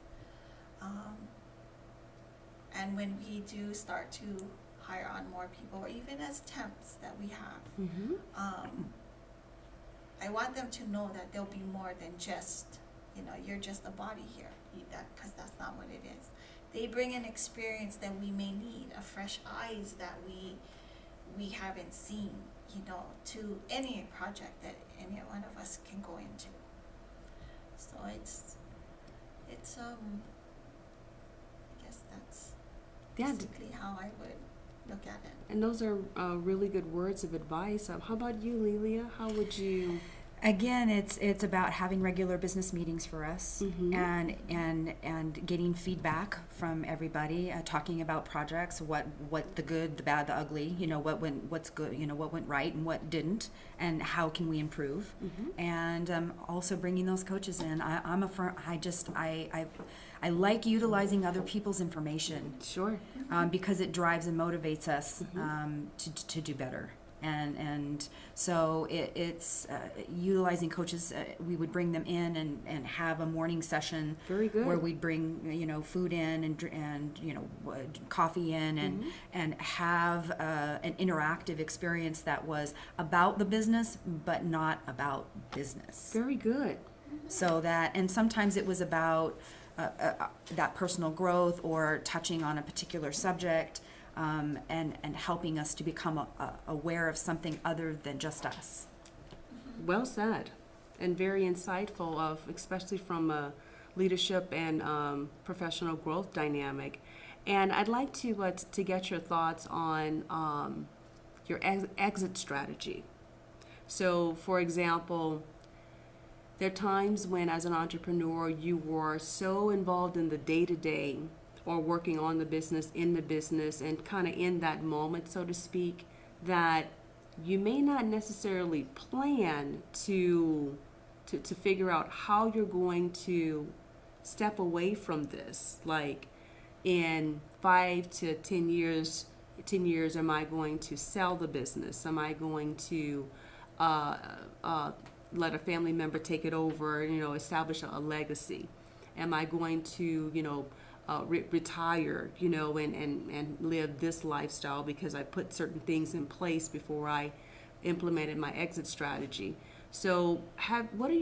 and when we do start to hire on more people, or even as temps that we have, I want them to know that there'll be more than just, you're just a body here, because that's not what it is. They bring an experience that we may need, a fresh eyes that we haven't seen, to any project that any one of us can go into. So it's I guess that's basically how I would look at it. And those are really good words of advice. How about you, Lelia? How would you? Again, it's about having regular business meetings for us, and getting feedback from everybody, talking about projects, what the good, the bad, the ugly, what's good, what went right and what didn't, and how can we improve, and also bringing those coaches in. I like utilizing other people's information. Sure. Because it drives and motivates us to do better. And so it's utilizing coaches. We would bring them in and have a morning session Very good. where we'd bring food in and coffee in and have an interactive experience that was about the business but not about business. Very good. So that, and sometimes it was about that personal growth or touching on a particular subject. And helping us to become aware of something other than just us. Well said, and very insightful, especially from a leadership and professional growth dynamic. And I'd like to get your thoughts on your exit strategy. So, for example, there are times when, as an entrepreneur, you were so involved in the day-to-day or working on the business, in the business, and kind of in that moment, so to speak, that you may not necessarily plan to figure out how you're going to step away from this. Like, in 5 to 10 years, am I going to sell the business? Am I going to let a family member take it over, establish a legacy? Am I going to, retire, and live this lifestyle because I put certain things in place before I implemented my exit strategy? So, what are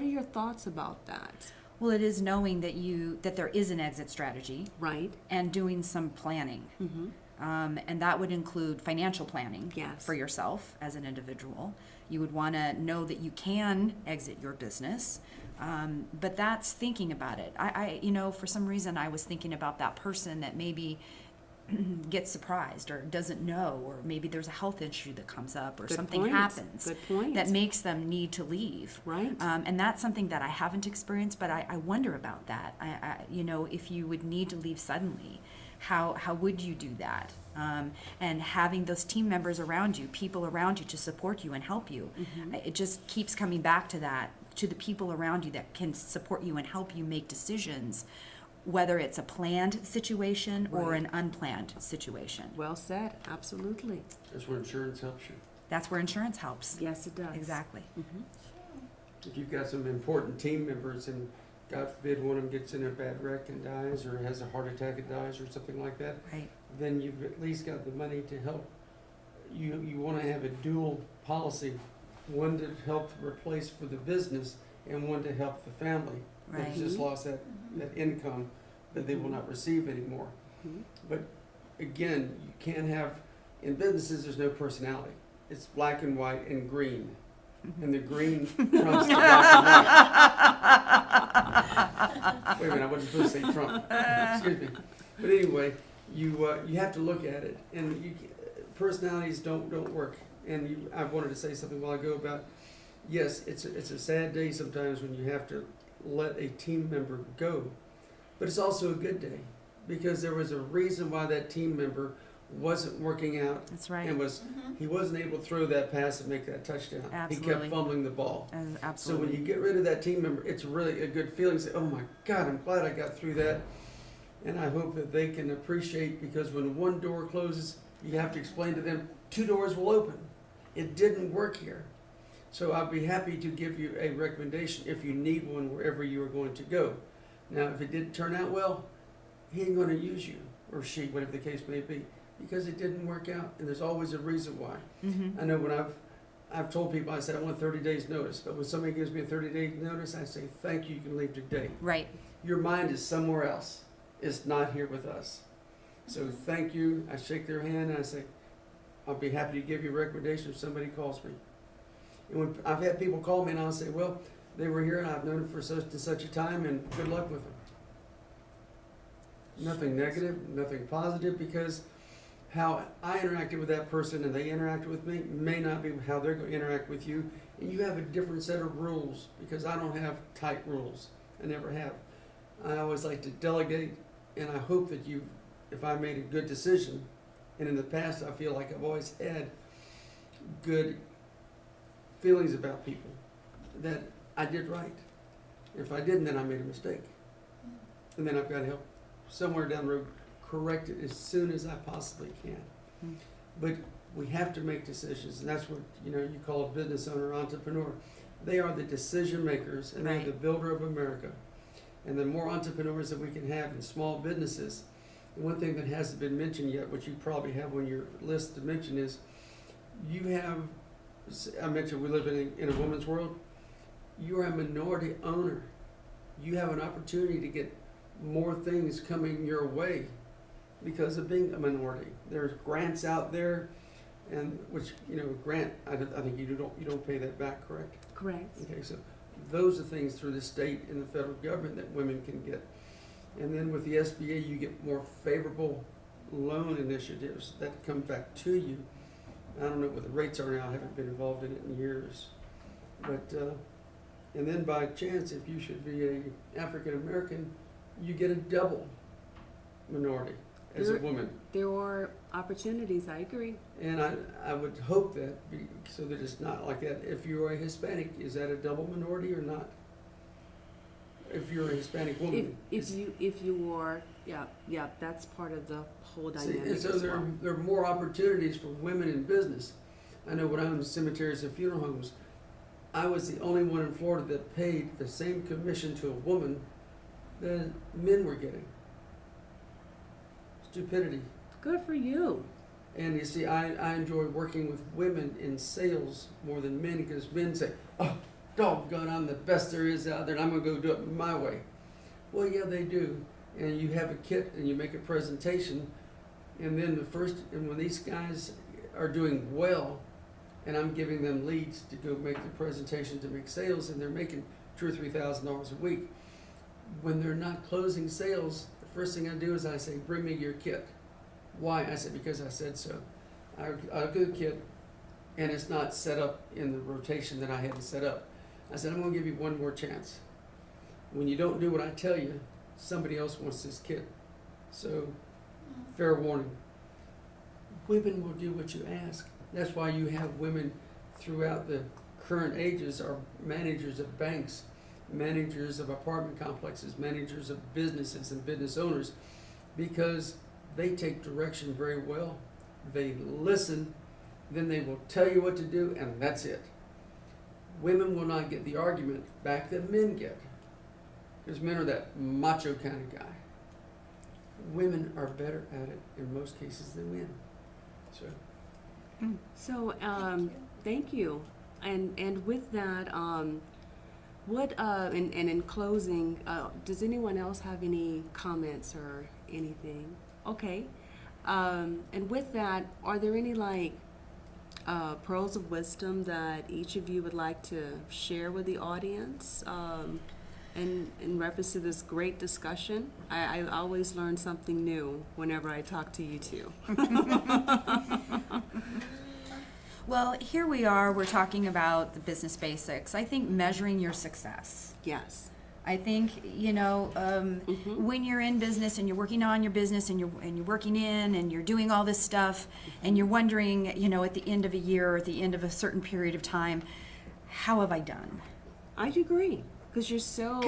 your thoughts about that? Well, it is knowing that there is an exit strategy, Right. and doing some planning, and that would include financial planning. Yes. For yourself as an individual. You would want to know that you can exit your business. But that's thinking about it. I for some reason I was thinking about that person that maybe gets surprised or doesn't know, or maybe there's a health issue that comes up or Good something point. happens Good point. that makes them need to leave. Right. And that's something that I haven't experienced, but I wonder about that. If you would need to leave suddenly, how would you do that? And having those team members around you, people around you to support you and help you, it just keeps coming back to that, to the people around you that can support you and help you make decisions, whether it's a planned situation or Right. an unplanned situation. Well said. Absolutely. That's where insurance helps you. That's where insurance helps. Yes, it does. Exactly. If you've got some important team members and God forbid one of them gets in a bad wreck and dies, or has a heart attack and dies, or something like that, Right. then you've at least got the money to help. You want to have a dual policy, one to help replace for the business and one to help the family Right. that's just lost that income that they will not receive anymore. Mhm. But again, you can't have, in businesses there's no personality. It's black and white and green. And the green trumps the black and white. Wait a minute, I wasn't supposed to say Trump. Excuse me. But anyway, you have to look at it, and personalities don't work. And I wanted to say something a while ago about, yes, it's a sad day sometimes when you have to let a team member go, but it's also a good day because there was a reason why that team member wasn't working out. That's right. And he wasn't able to throw that pass and make that touchdown. He Absolutely. kept fumbling the ball. So Absolutely. when you get rid of that team member, it's really a good feeling. Say, oh my God, I'm glad I got through that. And I hope that they can appreciate, because when one door closes, you have to explain to them 2 doors will open. It didn't work here. So I'll be happy to give you a recommendation if you need one wherever you are going to go. Now, if it didn't turn out well, he ain't going to use you, or she, whatever the case may be, because it didn't work out, and there's always a reason why. I know when I've told people, I said I want 30 days notice, but when somebody gives me a 30-day notice, I say, thank you, you can leave today. Right. Your mind is somewhere else. It's not here with us. So thank you. I shake their hand and I say, I'll be happy to give you a recommendation if somebody calls me. And when I've had people call me and I'll say, well, they were here and I've known them for such and such a time, and good luck with them. Nothing negative, nothing positive, because how I interacted with that person and they interacted with me may not be how they're going to interact with you. And you have a different set of rules, because I don't have tight rules. I never have. I always like to delegate, and I hope that if I made a good decision, and in the past I feel like I've always had good feelings about people, that I did right. If I didn't, then I made a mistake. And then I've got to help somewhere down the road correct it as soon as I possibly can. But We have to make decisions, and that's what, you call a business owner, entrepreneur. They are the decision makers, and they're Right. the builder of America. And the more entrepreneurs that we can have in small businesses, and one thing that hasn't been mentioned yet, which you probably have on your list to mention, is you have, I mentioned we live in a woman's world. You're a minority owner. You have an opportunity to get more things coming your way because of being a minority. There's grants out there, and which, grant, I think you don't pay that back, correct? Correct. Okay, so those are things through the state and the federal government that women can get. And then with the SBA, you get more favorable loan initiatives that come back to you. I don't know what the rates are now, I haven't been involved in it in years. But, and then by chance, if you should be a African American, you get a double minority as a There- woman. There are opportunities, I agree. And I would hope that, so that it's not like that. If you are a Hispanic, is that a double minority or not? If you're a Hispanic woman. If you are, yeah, that's part of the whole See, dynamic and so as there well. there are more opportunities for women in business. I know when I owned cemeteries and funeral homes, I was the only one in Florida that paid the same commission to a woman that men were getting. Stupidity. Good for you. And you see, I enjoy working with women in sales more than men, because men say, oh, doggone, I'm the best there is out there, and I'm going to go do it my way. Well, yeah, they do. And you have a kit and you make a presentation, and then and when these guys are doing well, and I'm giving them leads to go make the presentation to make sales, and they're making $2,000 or $3,000 a week. When they're not closing sales, the first thing I do is I say, bring me your kit. Why? I said, because I said so. I'll get a kit, and it's not set up in the rotation that I had to set up. I said, I'm going to give you one more chance. When you don't do what I tell you, somebody else wants this kit. So, fair warning. Women will do what you ask. That's why you have women throughout the current ages are managers of banks, managers of apartment complexes, managers of businesses and business owners, because they take direction very well. They listen, then they will tell you what to do, and that's it. Women will not get the argument back that men get, because men are that macho kind of guy. Women are better at it in most cases than men. So, thank you. And with that, and in closing, does anyone else have any comments or anything? Okay. And with that, are there any pearls of wisdom that each of you would like to share with the audience? In reference to this great discussion, I always learn something new whenever I talk to you two. Well, here we are, we're talking about the business basics. I think measuring your success. Yes. I think, when you're in business and you're working on your business and you're working in and you're doing all this stuff and you're wondering, at the end of a year or at the end of a certain period of time, how have I done? I agree. Because you're so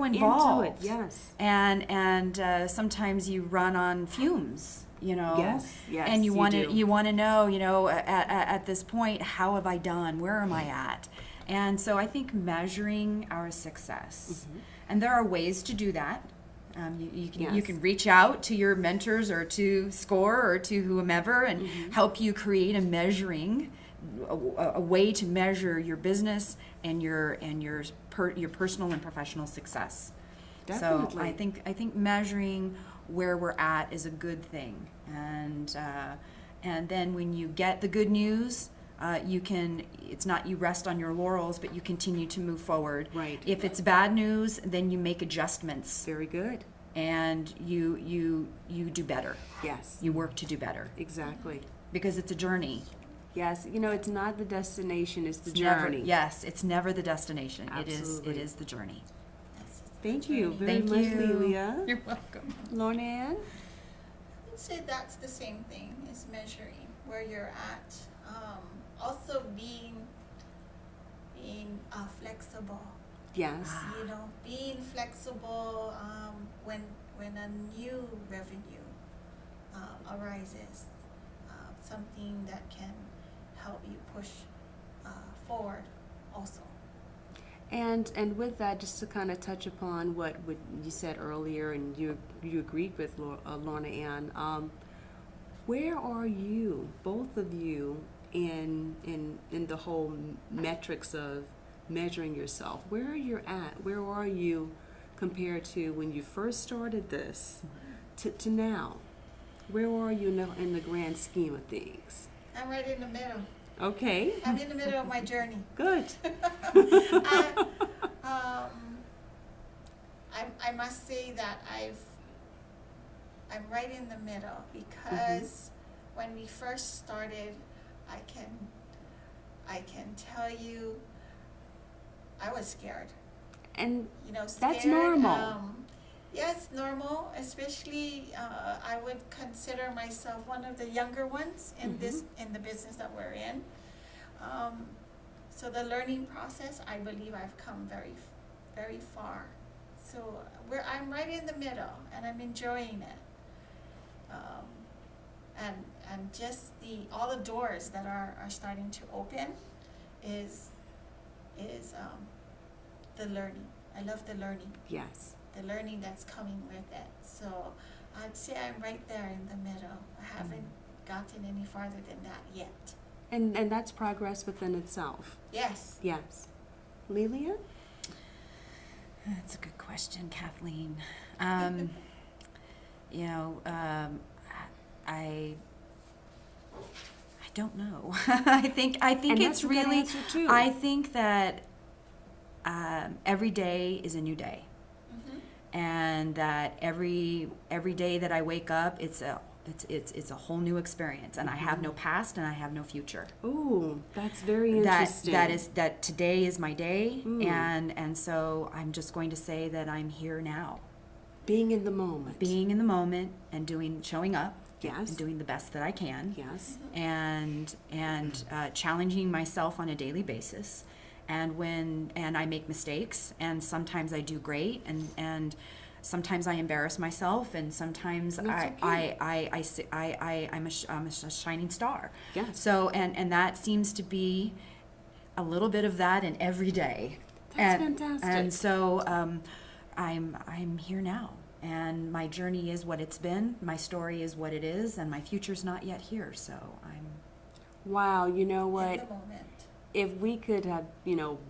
involved. Into it, yes. And sometimes you run on fumes, Yes, and you want do. to know, at this point, how have I done? Where am I at? And so I think measuring our success, and there are ways to do that. You can reach out to your mentors or to SCORE or to whomever and help you create a way to measure your business and your personal and professional success. Definitely. So I think measuring where we're at is a good thing, and then when you get the good news, it's not you rest on your laurels, but you continue to move forward. Right. If it's bad news, then you make adjustments. Very good. And you do better. Yes. You work to do better, Exactly. because it's a journey. Yes. It's not the destination; it's the It's never- journey. yes, it's never the destination. Absolutely. It is the journey. Thank you very Thank much, you. Lelia. You're welcome. Lornan? I would say that's the same thing, is measuring where you're at. Also being flexible. Yes. Being flexible when a new revenue arises. something that can help you push forward also. And with that, just to kind of touch upon what you said earlier, and you agreed with Lorna Ann, where are you, both of you, in the whole metrics of measuring yourself? Where are you at? Where are you compared to when you first started this to now? Where are you in the grand scheme of things? I'm right in the middle. Okay. I'm in the middle of my journey. Good. I must say that I'm right in the middle because when we first started, I can tell you I was scared. And Scared. that's normal. Yeah, it's normal, especially I would consider myself one of the younger ones in the business that we're in. So the learning process, I believe I've come very, very far. So I'm right in the middle, and I'm enjoying it. And just all the doors that are starting to open is the learning. I love the learning. Yes. The learning that's coming with it. So I'd say I'm right there in the middle. I haven't gotten any farther than that yet. And that's progress within itself. Yes. Yes. Lelia? That's a good question, Kathleen. I don't know. I think And it's that's a good really. answer, too. I think that every day is a new day, and that every day that I wake up, it's a whole new experience, and I have no past and I have no future. Ooh, that's very interesting. That today is my day, Mm. and so I'm just going to say that I'm here now, Being in the moment. being in the moment and showing up. Yes. And doing the best that I can. Yes. And challenging myself on a daily basis. And I make mistakes, and sometimes I do great, and sometimes I embarrass myself, and sometimes I'm a shining star. Yes. So and that seems to be a little bit of that in every day. That's fantastic. And so I'm here now. And my journey is what it's been, my story is what it is, and my future's not yet here, so I'm... Wow, you know In what? the moment. If we could have,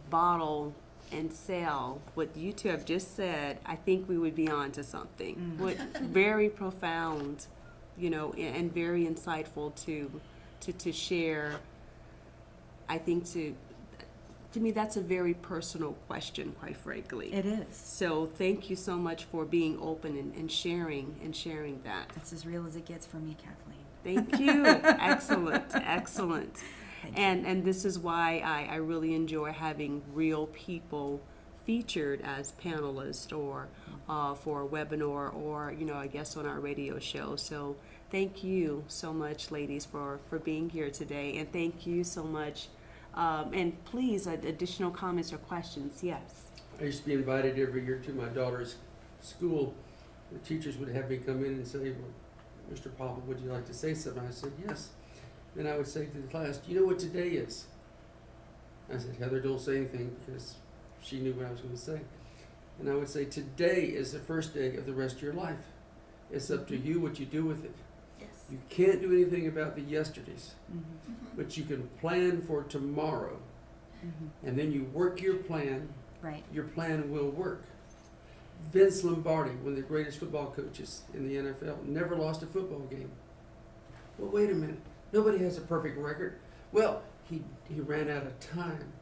bottle and sell what you two have just said, I think we would be on to something. What very profound, and very insightful to share. I think to me, that's a very personal question, quite frankly. It is. So thank you so much for being open and sharing that. That's as real as it gets for me, Kathleen. Thank you. Excellent. Thank you. And this is why I really enjoy having real people featured as panelists or for a webinar or, I guess on our radio show. So thank you so much, ladies, for being here today. And thank you so much. And please, additional comments or questions. Yes. I used to be invited every year to my daughter's school. The teachers would have me come in and say, well, Mr. Popple, would you like to say something? I said, yes. Then I would say to the class, do you know what today is? I said, Heather, don't say anything, because she knew what I was going to say. And I would say, today is the first day of the rest of your life. It's up to you what you do with it. Yes. You can't do anything about the yesterdays, Mm-hmm. but you can plan for tomorrow. Mm-hmm. And then you work your plan. Right. Your plan will work. Vince Lombardi, one of the greatest football coaches in the NFL, never lost a football game. Well, wait a minute. Nobody has a perfect record. Well, he ran out of time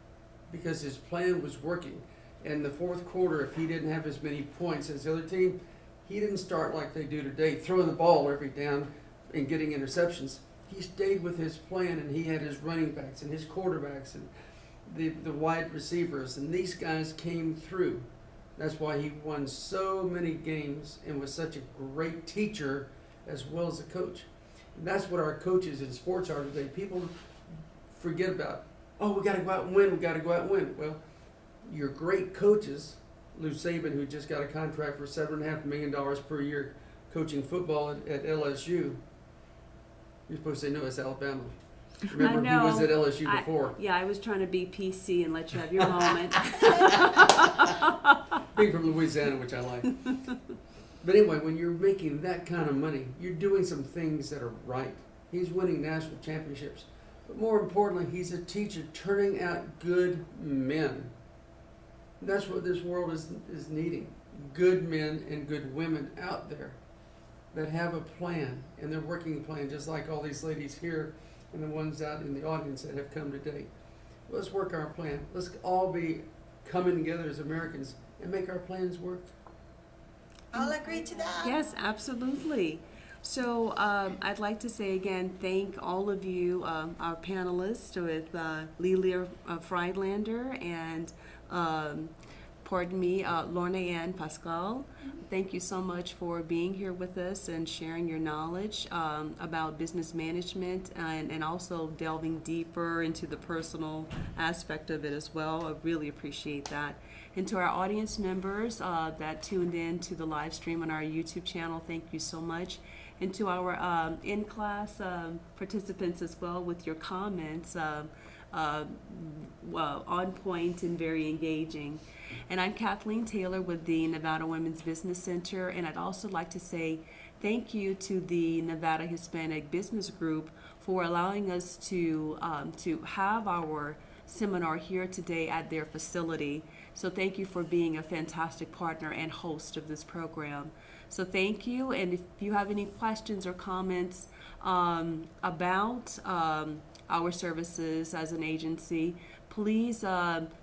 because his plan was working. And the fourth quarter, if he didn't have as many points as the other team, he didn't start like they do today, throwing the ball every down and getting interceptions. He stayed with his plan, and he had his running backs and his quarterbacks and the wide receivers, and these guys came through. That's why he won so many games and was such a great teacher as well as a coach. And that's what our coaches in sports are today. People forget about, we got to go out and win, Well, your great coaches, Lou Saban, who just got a contract for $7.5 million per year coaching football at LSU, You're supposed to say, no, it's Alabama. Remember, know. he was at LSU I- before. Yeah, I was trying to be PC and let you have your moment. Being from Louisiana, which I like. But anyway, when you're making that kind of money, you're doing some things that are right. He's winning national championships. But more importantly, he's a teacher turning out good men. That's what this world is needing. Good men and good women out there that have a plan, and they're working a plan, just like all these ladies here and the ones out in the audience that have come today. Let's work our plan. Let's all be coming together as Americans and make our plans work. I'll agree to that. Yes, absolutely. So I'd like to say again, thank all of you, our panelists, with Lilia Friedlander and, Lorna Ann Pascal. Thank you so much for being here with us and sharing your knowledge about business management and also delving deeper into the personal aspect of it as well. I really appreciate that. And to our audience members that tuned in to the live stream on our YouTube channel, thank you so much. And to our in-class participants as well, with your comments, on point and very engaging. And I'm Kathleen Taylor with the Nevada Women's Business Center, and I'd also like to say thank you to the Nevada Hispanic Business Group for allowing us to have our seminar here today at their facility. So thank you for being a fantastic partner and host of this program. So thank you, and if you have any questions or comments about our services as an agency, please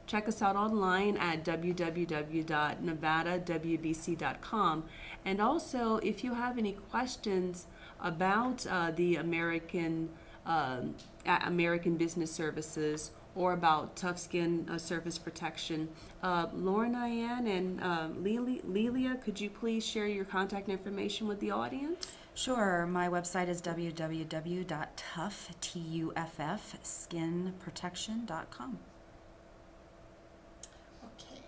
check us out online at www.nevadawbc.com. And also, if you have any questions about the American Business Services or about Tough Skin Surface Protection, Lauren, Ann, and Lilia, could you please share your contact information with the audience? Sure. My website is www.tuffskinprotection.com. Okay.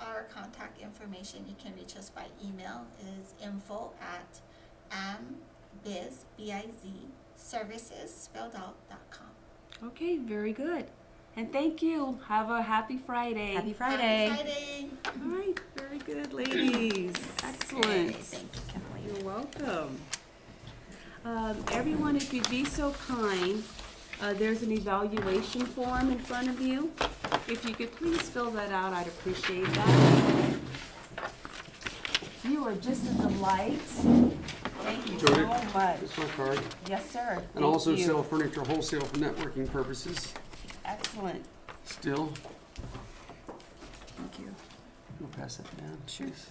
Our contact information, you can reach us by email, is info@ambiz, services.com. Okay, very good. And thank you. Have a happy Friday. Happy Friday. Happy Friday. All right, very good, ladies. Excellent. Yay, thank you, Kathleen. You're welcome. Everyone, if you'd be so kind, there's an evaluation form in front of you. If you could please fill that out, I'd appreciate that. You are just a delight. Thank you Enjoyed so it. much. That's my card. Yes, sir. And also Thank you. sell furniture wholesale for networking purposes. Excellent. Still, Thank you. we'll pass that down. Sure. please.